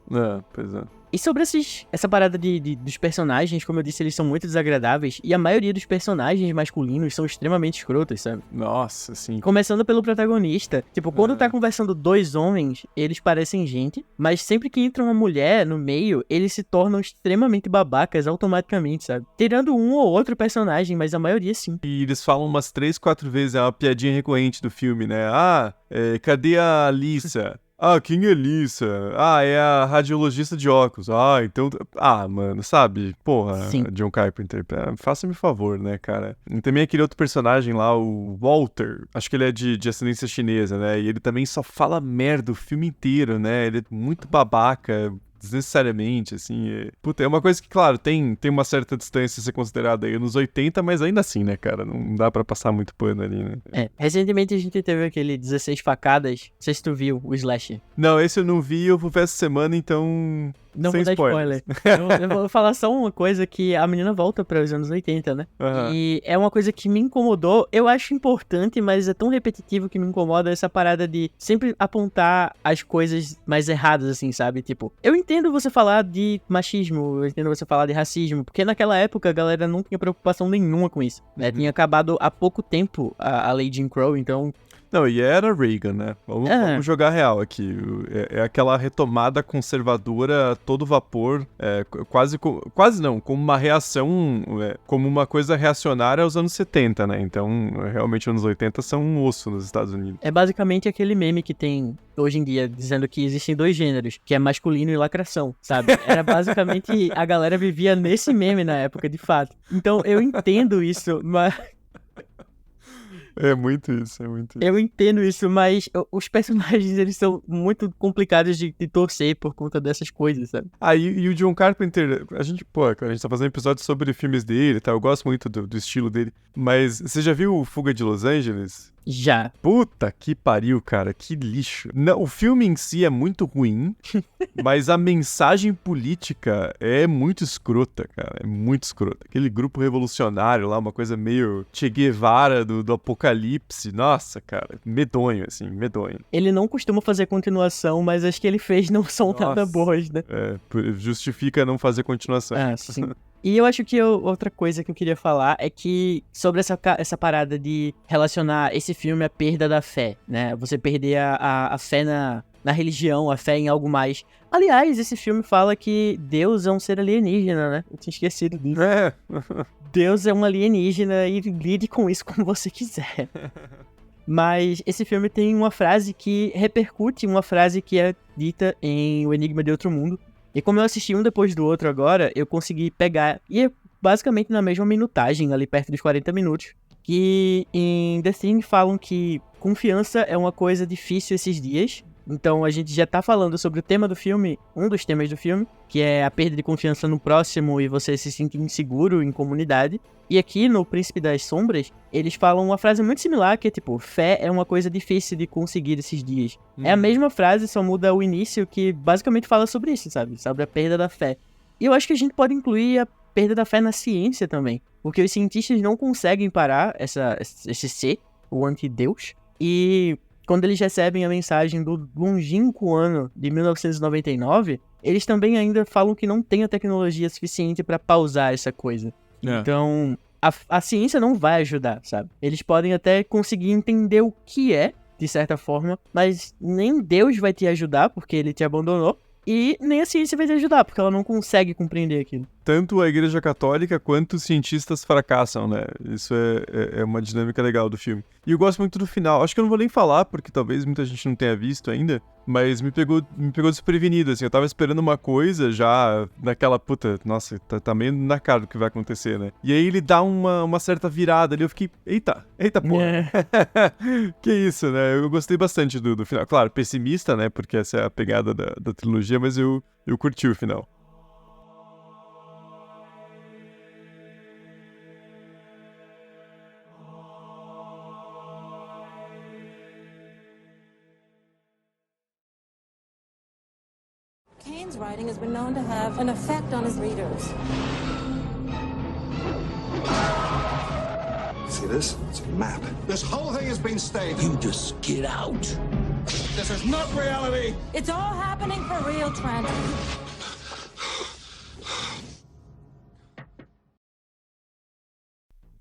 Pois é. E sobre essa parada dos personagens, como eu disse, eles são muito desagradáveis. E a maioria dos personagens masculinos são extremamente escrotos, sabe? Nossa, sim. Começando pelo protagonista. Tipo, quando tá conversando dois homens, eles parecem gente. Mas sempre que entra uma mulher no meio, eles se tornam extremamente babacas automaticamente, sabe? Tirando um ou outro personagem, mas a maioria sim. E eles falam umas 3, 4 vezes, é uma piadinha recorrente do filme, né? Cadê a Alissa? Ah, quem é Lisa? Ah, é a radiologista de óculos. Ah, então... Ah, mano, sabe? Porra, Sim. John Carpenter, faça-me favor, né, cara? E também aquele outro personagem lá, o Walter. Acho que ele é de ascendência chinesa, né? E ele também só fala merda o filme inteiro, né? Ele é muito babaca, desnecessariamente, assim. Puta, é uma coisa que, claro, tem uma certa distância a ser considerada aí nos 80, mas ainda assim, né, cara? Não dá pra passar muito pano ali, né? Recentemente a gente teve aquele 16 facadas, não sei se tu viu, o Slasher. Não, esse eu não vi, eu vou ver essa semana, então... Não sem vou dar spoilers. spoiler. Eu vou falar só uma coisa, que a menina volta para os anos 80, né? Aham. E é uma coisa que me incomodou. Eu acho importante, mas é tão repetitivo que me incomoda essa parada de sempre apontar as coisas mais erradas, assim, sabe? Tipo, eu entendo você falar de machismo, eu entendo você falar de racismo, porque naquela época a galera não tinha preocupação nenhuma com isso, né? Tinha acabado há pouco tempo a lei Jim Crow, então... Não, e era Reagan, né? Vamos jogar real aqui. É aquela retomada conservadora a todo vapor, quase não, como uma reação, como uma coisa reacionária aos anos 70, né? Então, realmente, anos 80 são um osso nos Estados Unidos. É basicamente aquele meme que tem hoje em dia, dizendo que existem 2 gêneros, que é masculino e lacração, sabe? Era basicamente, a galera vivia nesse meme na época, de fato. Então, eu entendo isso, mas... É muito isso. Eu entendo isso, mas os personagens, eles são muito complicados de torcer por conta dessas coisas, sabe? Ah, e o John Carpenter, a gente tá fazendo episódio sobre filmes dele, tá? Eu gosto muito do estilo dele, mas você já viu o Fuga de Los Angeles? Já. Puta que pariu, cara, que lixo. Não, o filme em si é muito ruim, mas a mensagem política é muito escrota, cara, é muito escrota. Aquele grupo revolucionário lá, uma coisa meio Che Guevara do apocalipse, nossa, cara, medonho, assim, medonho. Ele não costuma fazer continuação, mas as que ele fez não são nada boas, né? Justifica não fazer continuação. Ah, sim. E eu acho que outra coisa que eu queria falar é que sobre essa parada de relacionar esse filme à perda da fé, né? Você perder a fé na religião, a fé em algo mais. Aliás, esse filme fala que Deus é um ser alienígena, né? Eu tinha esquecido disso. Deus é um alienígena e lide com isso como você quiser. Mas esse filme tem uma frase que repercute uma frase que é dita em O Enigma de Outro Mundo. E como eu assisti um depois do outro agora, eu consegui pegar, e é basicamente na mesma minutagem, ali perto dos 40 minutos, que em The Thing falam que confiança é uma coisa difícil esses dias. Então a gente já tá falando sobre o tema do filme, um dos temas do filme, que é a perda de confiança no próximo e você se sentir inseguro em comunidade. E aqui no Príncipe das Sombras, eles falam uma frase muito similar, que é tipo, fé é uma coisa difícil de conseguir esses dias. É a mesma frase, só muda o início, que basicamente fala sobre isso, sabe? Sobre a perda da fé. E eu acho que a gente pode incluir a perda da fé na ciência também, porque os cientistas não conseguem parar esse ser, o antideus, e quando eles recebem a mensagem do longínquo ano de 1999, eles também ainda falam que não tem a tecnologia suficiente para pausar essa coisa. Então, a ciência não vai ajudar, sabe? Eles podem até conseguir entender o que é, de certa forma, mas nem Deus vai te ajudar, porque ele te abandonou, e nem a ciência vai te ajudar, porque ela não consegue compreender aquilo. Tanto a Igreja Católica quanto os cientistas fracassam, né? Isso é uma dinâmica legal do filme. E eu gosto muito do final. Acho que eu não vou nem falar, porque talvez muita gente não tenha visto ainda, mas me pegou desprevenido, assim. Eu tava esperando uma coisa já naquela, puta, nossa, tá meio na cara do que vai acontecer, né? E aí ele dá uma certa virada ali, eu fiquei, eita, porra. Que isso, né? Eu gostei bastante do final. Claro, pessimista, né? Porque essa é a pegada da trilogia, mas eu curti o final. Kane's writing has been known to have an effect on his readers. See this? It's a map. This whole thing has been staged. You just get out. This is not reality. It's all happening for real, Trent.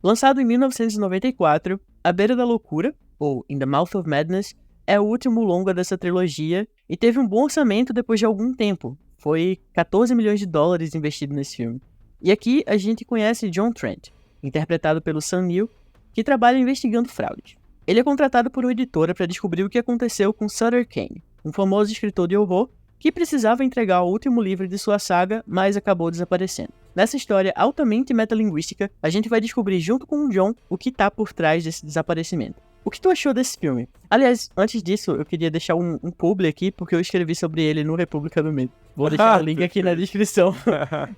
Lançado em 1994, À Beira da Loucura, ou In the Mouth of Madness, é o último longa dessa trilogia e teve um bom orçamento depois de algum tempo. Foi 14 milhões de dólares investido nesse filme. E aqui a gente conhece John Trent, interpretado pelo Sam Neill, que trabalha investigando fraudes. Ele é contratado por uma editora para descobrir o que aconteceu com Sutter Kane, um famoso escritor de horror que precisava entregar o último livro de sua saga, mas acabou desaparecendo. Nessa história altamente metalinguística, a gente vai descobrir junto com o John o que tá por trás desse desaparecimento. O que tu achou desse filme? Aliás, antes disso, eu queria deixar um publi aqui, porque eu escrevi sobre ele no República do Medo. Vou deixar o link aqui na descrição.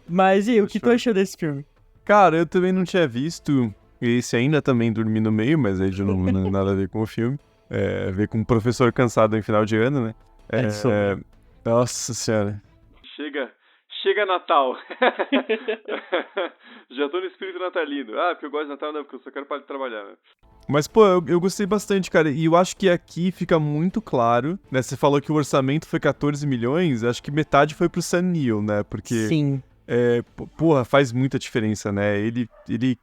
Mas e o que tu achou desse filme? Cara, eu também não tinha visto. Esse ainda também dormi no meio, mas aí já não tem nada a ver com o filme. A ver com um professor cansado em final de ano, né? Nossa senhora. Chega Natal. Já tô no espírito natalino. Porque eu gosto de Natal, não, porque eu só quero parar de trabalhar, né? Mas, pô, eu gostei bastante, cara. E eu acho que aqui fica muito claro, né? Você falou que o orçamento foi 14 milhões, acho que metade foi pro Sam Neill, né? Porque... Sim. Porra, faz muita diferença, né? Ele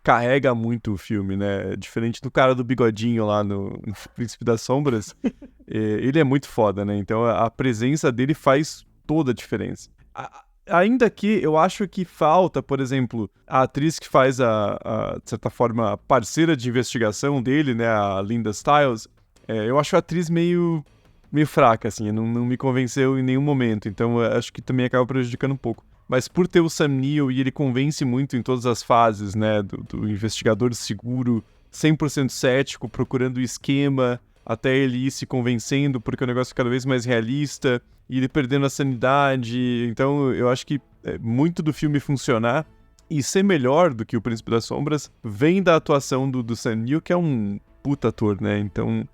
carrega muito o filme, né? Diferente do cara do bigodinho lá no Príncipe das Sombras. Ele é muito foda, né? Então a presença dele faz toda a diferença. Ainda que eu acho que falta, por exemplo, a atriz que faz de certa forma, a parceira de investigação dele, né? A Linda Stiles. Eu acho a atriz meio fraca, assim. Não me convenceu em nenhum momento. Então acho que também acaba prejudicando um pouco. Mas por ter o Sam Neill, e ele convence muito em todas as fases, né, do investigador seguro, 100% cético, procurando o esquema, até ele ir se convencendo, porque o negócio é cada vez mais realista, e ele perdendo a sanidade. Então eu acho que muito do filme funcionar e ser melhor do que o Príncipe das Sombras vem da atuação do Sam Neill, que é um puta ator, né? Então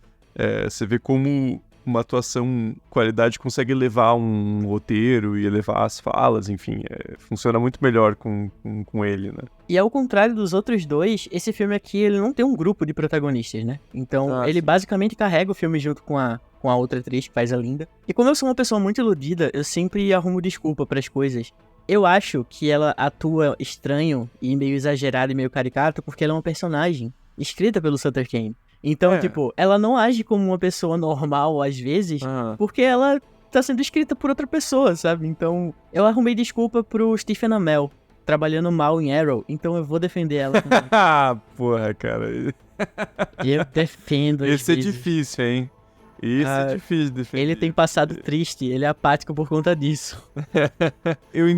você vê como uma atuação qualidade consegue elevar um roteiro e elevar as falas, enfim, funciona muito melhor com ele, né? E ao contrário dos outros dois, esse filme aqui, ele não tem um grupo de protagonistas, né? Então, ele basicamente carrega o filme junto com a outra atriz que faz a Linda. E como eu sou uma pessoa muito iludida, eu sempre arrumo desculpa pras coisas. Eu acho que ela atua estranho e meio exagerado e meio caricato porque ela é uma personagem escrita pelo Sutter Kane. Então, tipo, ela não age como uma pessoa normal, às vezes, porque ela tá sendo escrita por outra pessoa, sabe? Então, eu arrumei desculpa pro Stephen Amell, trabalhando mal em Arrow, então eu vou defender ela também. Porra, cara. Eu defendo Esse é difícil, hein? Isso é difícil de defender. Ele tem passado triste, ele é apático por conta disso.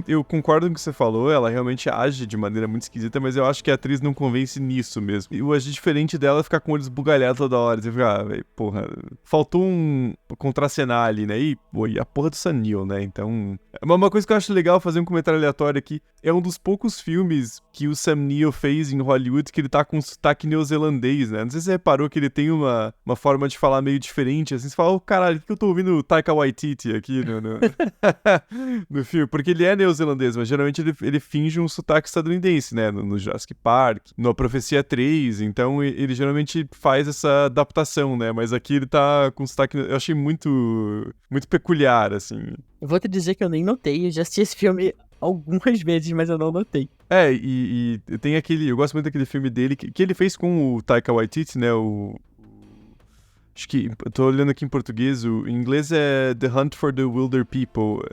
Eu concordo com o que você falou, ela realmente age de maneira muito esquisita, mas eu acho que a atriz não convence nisso mesmo. Eu acho diferente dela ficar com o olho esbugalhado toda hora. Você fica, velho, porra, faltou um contracenar ali, né? E a porra do Sam Neill, né? Então, uma coisa que eu acho legal fazer um comentário aleatório aqui, é um dos poucos filmes que o Sam Neill fez em Hollywood que ele tá com sotaque neozelandês, né? Não sei se você reparou que ele tem uma forma de falar meio diferente, assim, você fala, caralho, por que eu tô ouvindo o Taika Waititi aqui no filme? Porque ele é neozelandês, mas geralmente ele finge um sotaque estadunidense, né? No Jurassic Park, no Profecia 3, então ele geralmente faz essa adaptação, né? Mas aqui ele tá com sotaque, eu achei muito peculiar, assim. Eu vou te dizer que eu nem notei, eu já assisti esse filme algumas vezes, mas eu não notei. E tem eu gosto muito daquele filme dele, que ele fez com o Taika Waititi, né? Acho que, eu tô olhando aqui em português, em inglês é The Hunt for the Wilder People,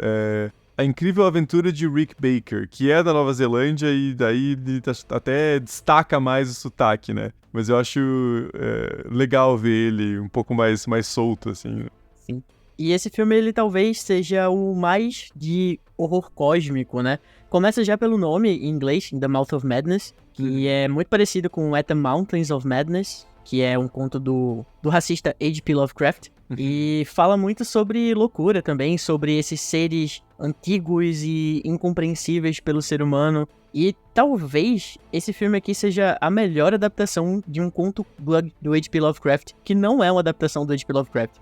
A Incrível Aventura de Rick Baker, que é da Nova Zelândia e daí ele até destaca mais o sotaque, né? Mas eu acho legal ver ele um pouco mais solto, assim. Sim. E esse filme, ele talvez seja o mais de horror cósmico, né? Começa já pelo nome em inglês, In the Mouth of Madness, que é muito parecido com At the Mountains of Madness, que é um conto do racista H.P. Lovecraft, e fala muito sobre loucura também, sobre esses seres antigos e incompreensíveis pelo ser humano. E talvez esse filme aqui seja a melhor adaptação de um conto do H.P. Lovecraft, que não é uma adaptação do H.P. Lovecraft.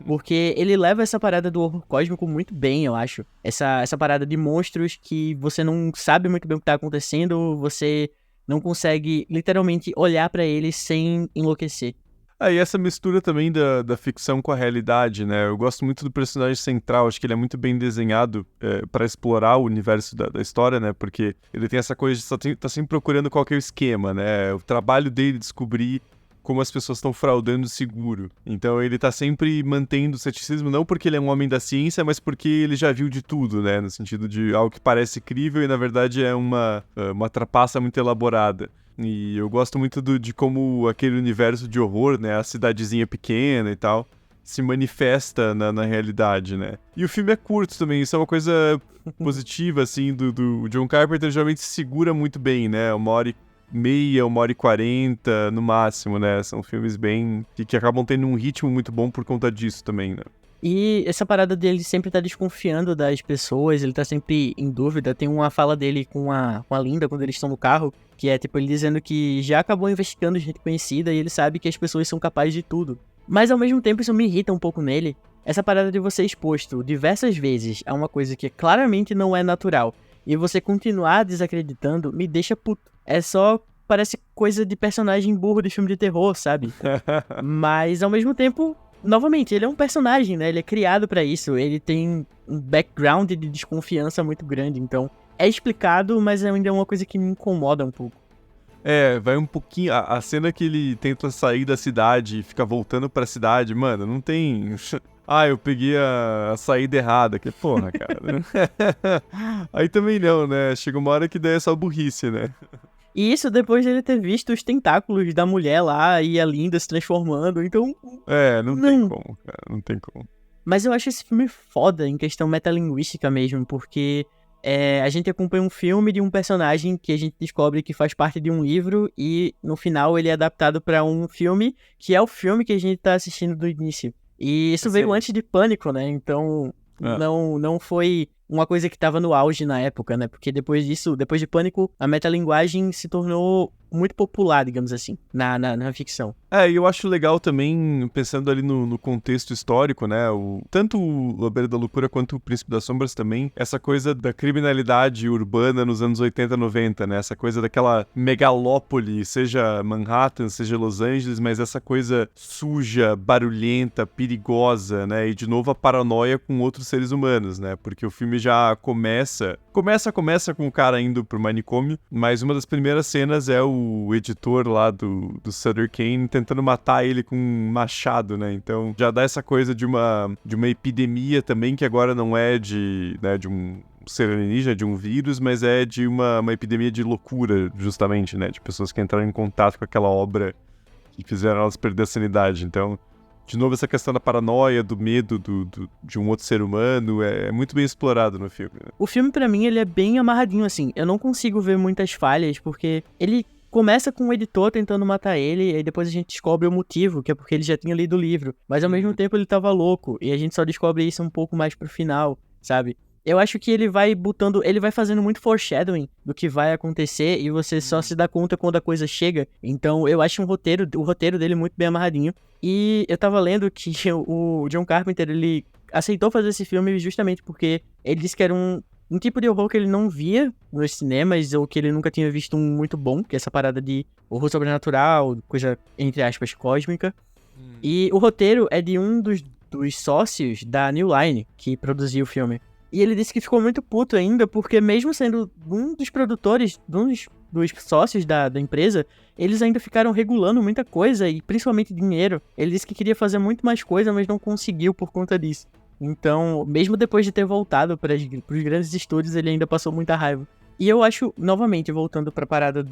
Porque ele leva essa parada do horror cósmico muito bem, eu acho. Essa parada de monstros que você não sabe muito bem o que tá acontecendo, você não consegue literalmente olhar pra eles sem enlouquecer. E essa mistura também da ficção com a realidade, né? Eu gosto muito do personagem central, acho que ele é muito bem desenhado pra explorar o universo da história, né? Porque ele tem essa coisa de tá sempre procurando qual que é o esquema, né? O trabalho dele é descobrir como as pessoas estão fraudando o seguro. Então ele tá sempre mantendo o ceticismo, não porque ele é um homem da ciência, mas porque ele já viu de tudo, né? No sentido de algo que parece crível e na verdade é uma trapaça muito elaborada. E eu gosto muito de como aquele universo de horror, né? A cidadezinha pequena e tal. se manifesta na realidade, né? E o filme é curto também, isso é uma coisa positiva, assim, do John Carpenter, geralmente se segura muito bem, né? 1h30, 1h40 no máximo, né? São filmes bem... que acabam tendo um ritmo muito bom por conta disso também, né? E essa parada dele sempre tá desconfiando das pessoas, ele tá sempre em dúvida. Tem uma fala dele com a Linda quando eles estão no carro, que é tipo ele dizendo que já acabou investigando gente conhecida e ele sabe que as pessoas são capazes de tudo. Mas ao mesmo tempo isso me irrita um pouco nele. Essa parada de você exposto diversas vezes a uma coisa que claramente não é natural e você continuar desacreditando me deixa puto. É só... parece coisa de personagem burro de filme de terror, sabe? Mas ao mesmo tempo... novamente, ele é um personagem, né? Ele é criado pra isso. Ele tem um background de desconfiança muito grande. Então, é explicado, mas ainda é uma coisa que me incomoda um pouco. Vai um pouquinho... A cena que ele tenta sair da cidade e fica voltando pra cidade, mano, não tem... eu peguei a saída errada. Que porra, cara. Aí também não, né? Chega uma hora que daí é só burrice, né? E isso depois de ele ter visto os tentáculos da mulher lá e a Linda se transformando, então... não tem como, cara, não tem como. Mas eu acho esse filme foda em questão metalinguística mesmo, porque a gente acompanha um filme de um personagem que a gente descobre que faz parte de um livro e no final ele é adaptado pra um filme que é o filme que a gente tá assistindo do início. E isso veio antes de Pânico, né? Então não foi uma coisa que tava no auge na época, né? Porque depois disso, depois de Pânico, a metalinguagem se tornou muito popular, digamos assim, na ficção. E eu acho legal também, pensando ali no contexto histórico, né? Tanto o A Beira da Loucura quanto o Príncipe das Sombras também, essa coisa da criminalidade urbana nos anos 80, 90, né? Essa coisa daquela megalópole, seja Manhattan, seja Los Angeles, mas essa coisa suja, barulhenta, perigosa, né? E de novo a paranoia com outros seres humanos, né? Porque o filme já começa com o cara indo pro manicômio, mas uma das primeiras cenas é o editor lá do Sutter Kane tentando matar ele com um machado, né? Então já dá essa coisa de uma epidemia também, que agora não é de um ser alienígena, de um vírus, mas é de uma epidemia de loucura, justamente, né? De pessoas que entraram em contato com aquela obra e fizeram elas perder a sanidade. Então, de novo, essa questão da paranoia, do medo de um outro ser humano, é muito bem explorado no filme, né? O filme, pra mim, ele é bem amarradinho, assim. Eu não consigo ver muitas falhas, porque ele começa com o editor tentando matar ele, e aí depois a gente descobre o motivo, que é porque ele já tinha lido o livro. Mas ao mesmo tempo ele tava louco, e a gente só descobre isso um pouco mais pro final, sabe? Eu acho que ele vai fazendo muito foreshadowing do que vai acontecer, e você só se dá conta quando a coisa chega. Então eu acho o roteiro dele muito bem amarradinho. E eu tava lendo que o John Carpenter, ele aceitou fazer esse filme justamente porque ele disse que era um tipo de horror que ele não via nos cinemas, ou que ele nunca tinha visto um muito bom, que é essa parada de horror sobrenatural, coisa, entre aspas, cósmica. E o roteiro é de um dos sócios da New Line, que produziu o filme. E ele disse que ficou muito puto ainda, porque mesmo sendo um dos produtores, dos sócios da empresa, eles ainda ficaram regulando muita coisa, e principalmente dinheiro. Ele disse que queria fazer muito mais coisa, mas não conseguiu por conta disso. Então, mesmo depois de ter voltado para os grandes estúdios, ele ainda passou muita raiva. E eu acho, novamente, voltando pra parada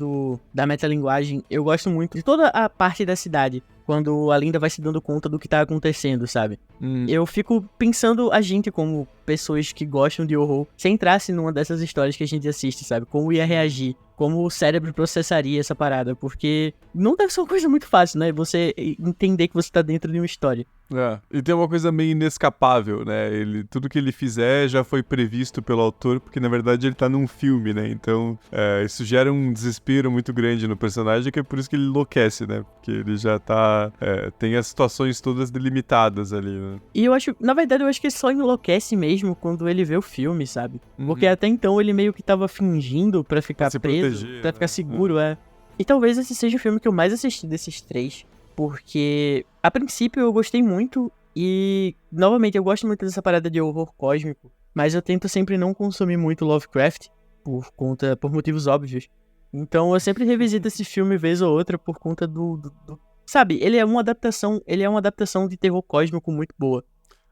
da metalinguagem, eu gosto muito de toda a parte da cidade, quando a Linda vai se dando conta do que tá acontecendo, sabe? Eu fico pensando a gente como pessoas que gostam de horror, se entrasse numa dessas histórias que a gente assiste, sabe? Como ia reagir, como o cérebro processaria essa parada, porque não deve ser uma coisa muito fácil, né? Você entender que você tá dentro de uma história. E tem uma coisa meio inescapável, né? Tudo que ele fizer já foi previsto pelo autor, porque na verdade ele tá num filme, né? Então, isso gera um desespero muito grande no personagem, que é por isso que ele enlouquece, né? Porque ele já tá... tem as situações todas delimitadas ali, né? E na verdade, eu acho que ele só enlouquece mesmo quando ele vê o filme, sabe? Porque até então ele meio que tava fingindo pra ficar preso, pra ficar seguro, E talvez esse seja o filme que eu mais assisti desses três, porque a princípio eu gostei muito e, novamente, eu gosto muito dessa parada de horror cósmico, mas eu tento sempre não consumir muito Lovecraft por motivos óbvios. Então eu sempre revisito esse filme vez ou outra por conta sabe, ele é uma adaptação de terror cósmico muito boa.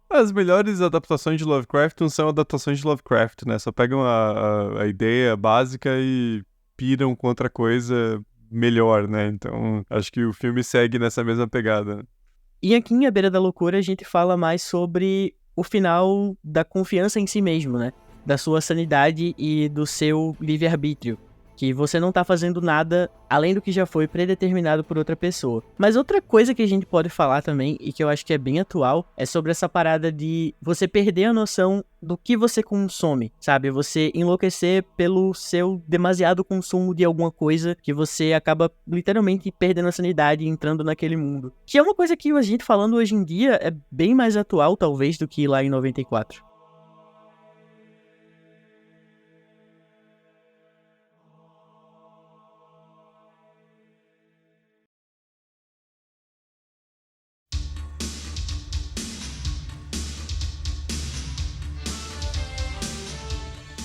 As melhores adaptações de Lovecraft não são adaptações de Lovecraft, né? Só pegam a ideia básica e piram com outra coisa melhor, né? Então, acho que o filme segue nessa mesma pegada. E aqui em A Beira da Loucura a gente fala mais sobre o final da confiança em si mesmo, né? Da sua sanidade e do seu livre-arbítrio. Que você não tá fazendo nada além do que já foi predeterminado por outra pessoa. Mas outra coisa que a gente pode falar também, e que eu acho que é bem atual, é sobre essa parada de você perder a noção do que você consome, sabe? Você enlouquecer pelo seu demasiado consumo de alguma coisa, que você acaba literalmente perdendo a sanidade e entrando naquele mundo. Que é uma coisa que a gente falando hoje em dia é bem mais atual, talvez, do que lá em 94.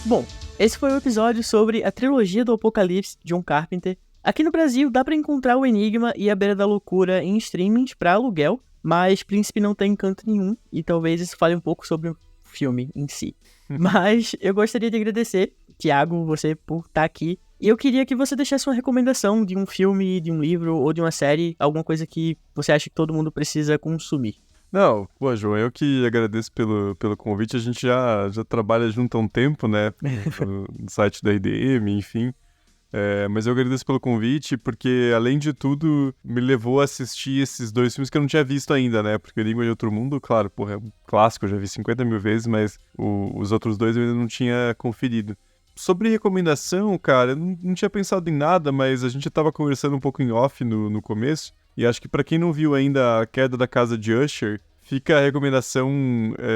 Bom, esse foi o episódio sobre a trilogia do Apocalipse de John Carpenter. Aqui no Brasil dá pra encontrar o Enigma e A Beira da Loucura em streamings pra aluguel, mas Príncipe não tem canto nenhum, e talvez isso fale um pouco sobre o filme em si. Mas eu gostaria de agradecer, Thiago, você por estar aqui. E eu queria que você deixasse uma recomendação de um filme, de um livro ou de uma série, alguma coisa que você acha que todo mundo precisa consumir. Não, pô, João, eu que agradeço pelo convite. A gente já trabalha junto há um tempo, né? No site da IDM, enfim. Mas eu agradeço pelo convite, porque, além de tudo, me levou a assistir esses 2 filmes que eu não tinha visto ainda, né? Porque Enigma de Outro Mundo, claro, porra, é um clássico, eu já vi 50 mil vezes, mas os outros 2 eu ainda não tinha conferido. Sobre recomendação, cara, eu não tinha pensado em nada, mas a gente tava conversando um pouco em off no começo. E acho que pra quem não viu ainda A Queda da Casa de Usher, fica a recomendação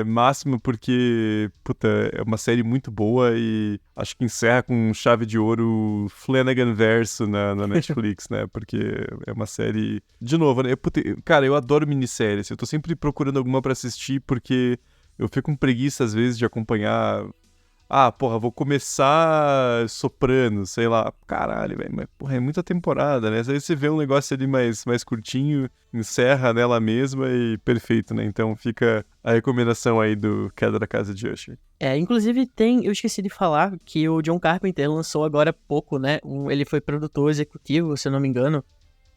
máxima, porque, puta, é uma série muito boa e acho que encerra com chave de ouro Flanagan verso na Netflix, né? Porque é uma série... De novo, né? Puta, cara, eu adoro minisséries. Eu tô sempre procurando alguma pra assistir, porque eu fico com preguiça, às vezes, de acompanhar... Ah, porra, vou começar Sopranos, sei lá. Caralho, velho, mas porra, é muita temporada, né? Aí você vê um negócio ali mais curtinho, encerra nela mesma e perfeito, né? Então fica a recomendação aí do Queda da Casa de Usher. Inclusive eu esqueci de falar que o John Carpenter lançou agora há pouco, né? Ele foi produtor executivo, se eu não me engano,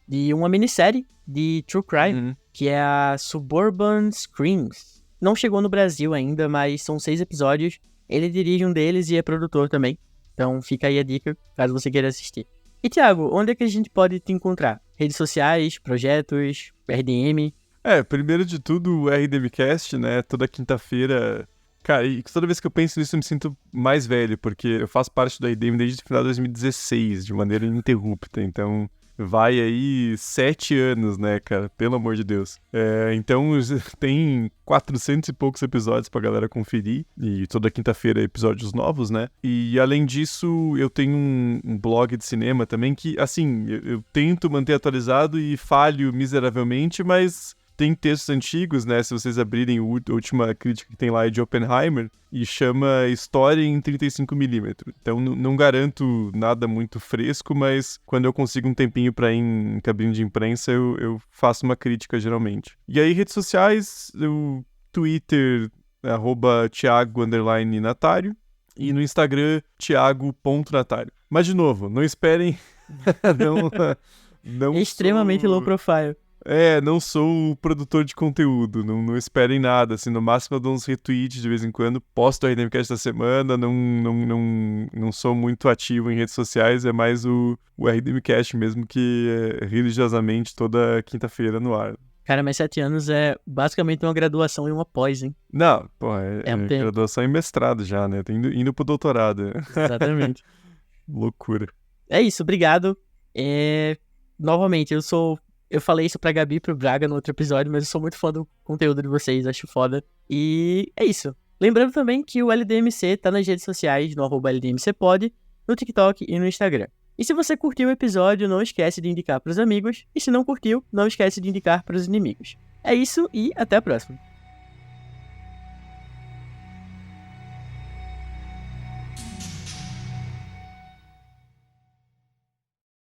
de uma minissérie de True Crime, que é a Suburban Screams. Não chegou no Brasil ainda, mas são 6 episódios. Ele dirige um deles e é produtor também. Então fica aí a dica, caso você queira assistir. E Thiago, onde é que a gente pode te encontrar? Redes sociais, projetos, RDM? Primeiro de tudo, o RDMcast, né? Toda quinta-feira. Cara, e toda vez que eu penso nisso eu me sinto mais velho, porque eu faço parte do RDM desde o final de 2016, de maneira ininterrupta. Então... vai aí 7 anos, né, cara? Pelo amor de Deus. Então tem 400 e poucos episódios pra galera conferir. E toda quinta-feira episódios novos, né? E além disso, eu tenho um blog de cinema também que, assim, eu tento manter atualizado e falho miseravelmente, mas... tem textos antigos, né? Se vocês abrirem a última crítica que tem lá é de Oppenheimer, e chama História em 35mm. Então não garanto nada muito fresco, mas quando eu consigo um tempinho pra ir em cabine de imprensa, eu faço uma crítica geralmente. E aí, redes sociais, o Twitter, @Thiago_Natário, e no Instagram, Thiago.Natário. Mas, de novo, não esperem... não Extremamente low profile. Não sou produtor de conteúdo, não esperem nada, assim, no máximo eu dou uns retweets de vez em quando, posto o RDMcast da semana, não sou muito ativo em redes sociais, é mais o RDMcast mesmo, que é religiosamente toda quinta-feira no ar. Cara, mas 7 anos é basicamente uma graduação e uma pós, hein? Não, pô, é graduação e mestrado já, né, tô indo pro doutorado. Exatamente. Loucura. É isso, obrigado. Novamente, eu falei isso pra Gabi e pro Braga no outro episódio, mas eu sou muito fã do conteúdo de vocês, acho foda. E é isso. Lembrando também que o LDMC tá nas redes sociais, no @LDMCpod, no TikTok e no Instagram. E se você curtiu o episódio, não esquece de indicar pros amigos. E se não curtiu, não esquece de indicar pros inimigos. É isso e até a próxima.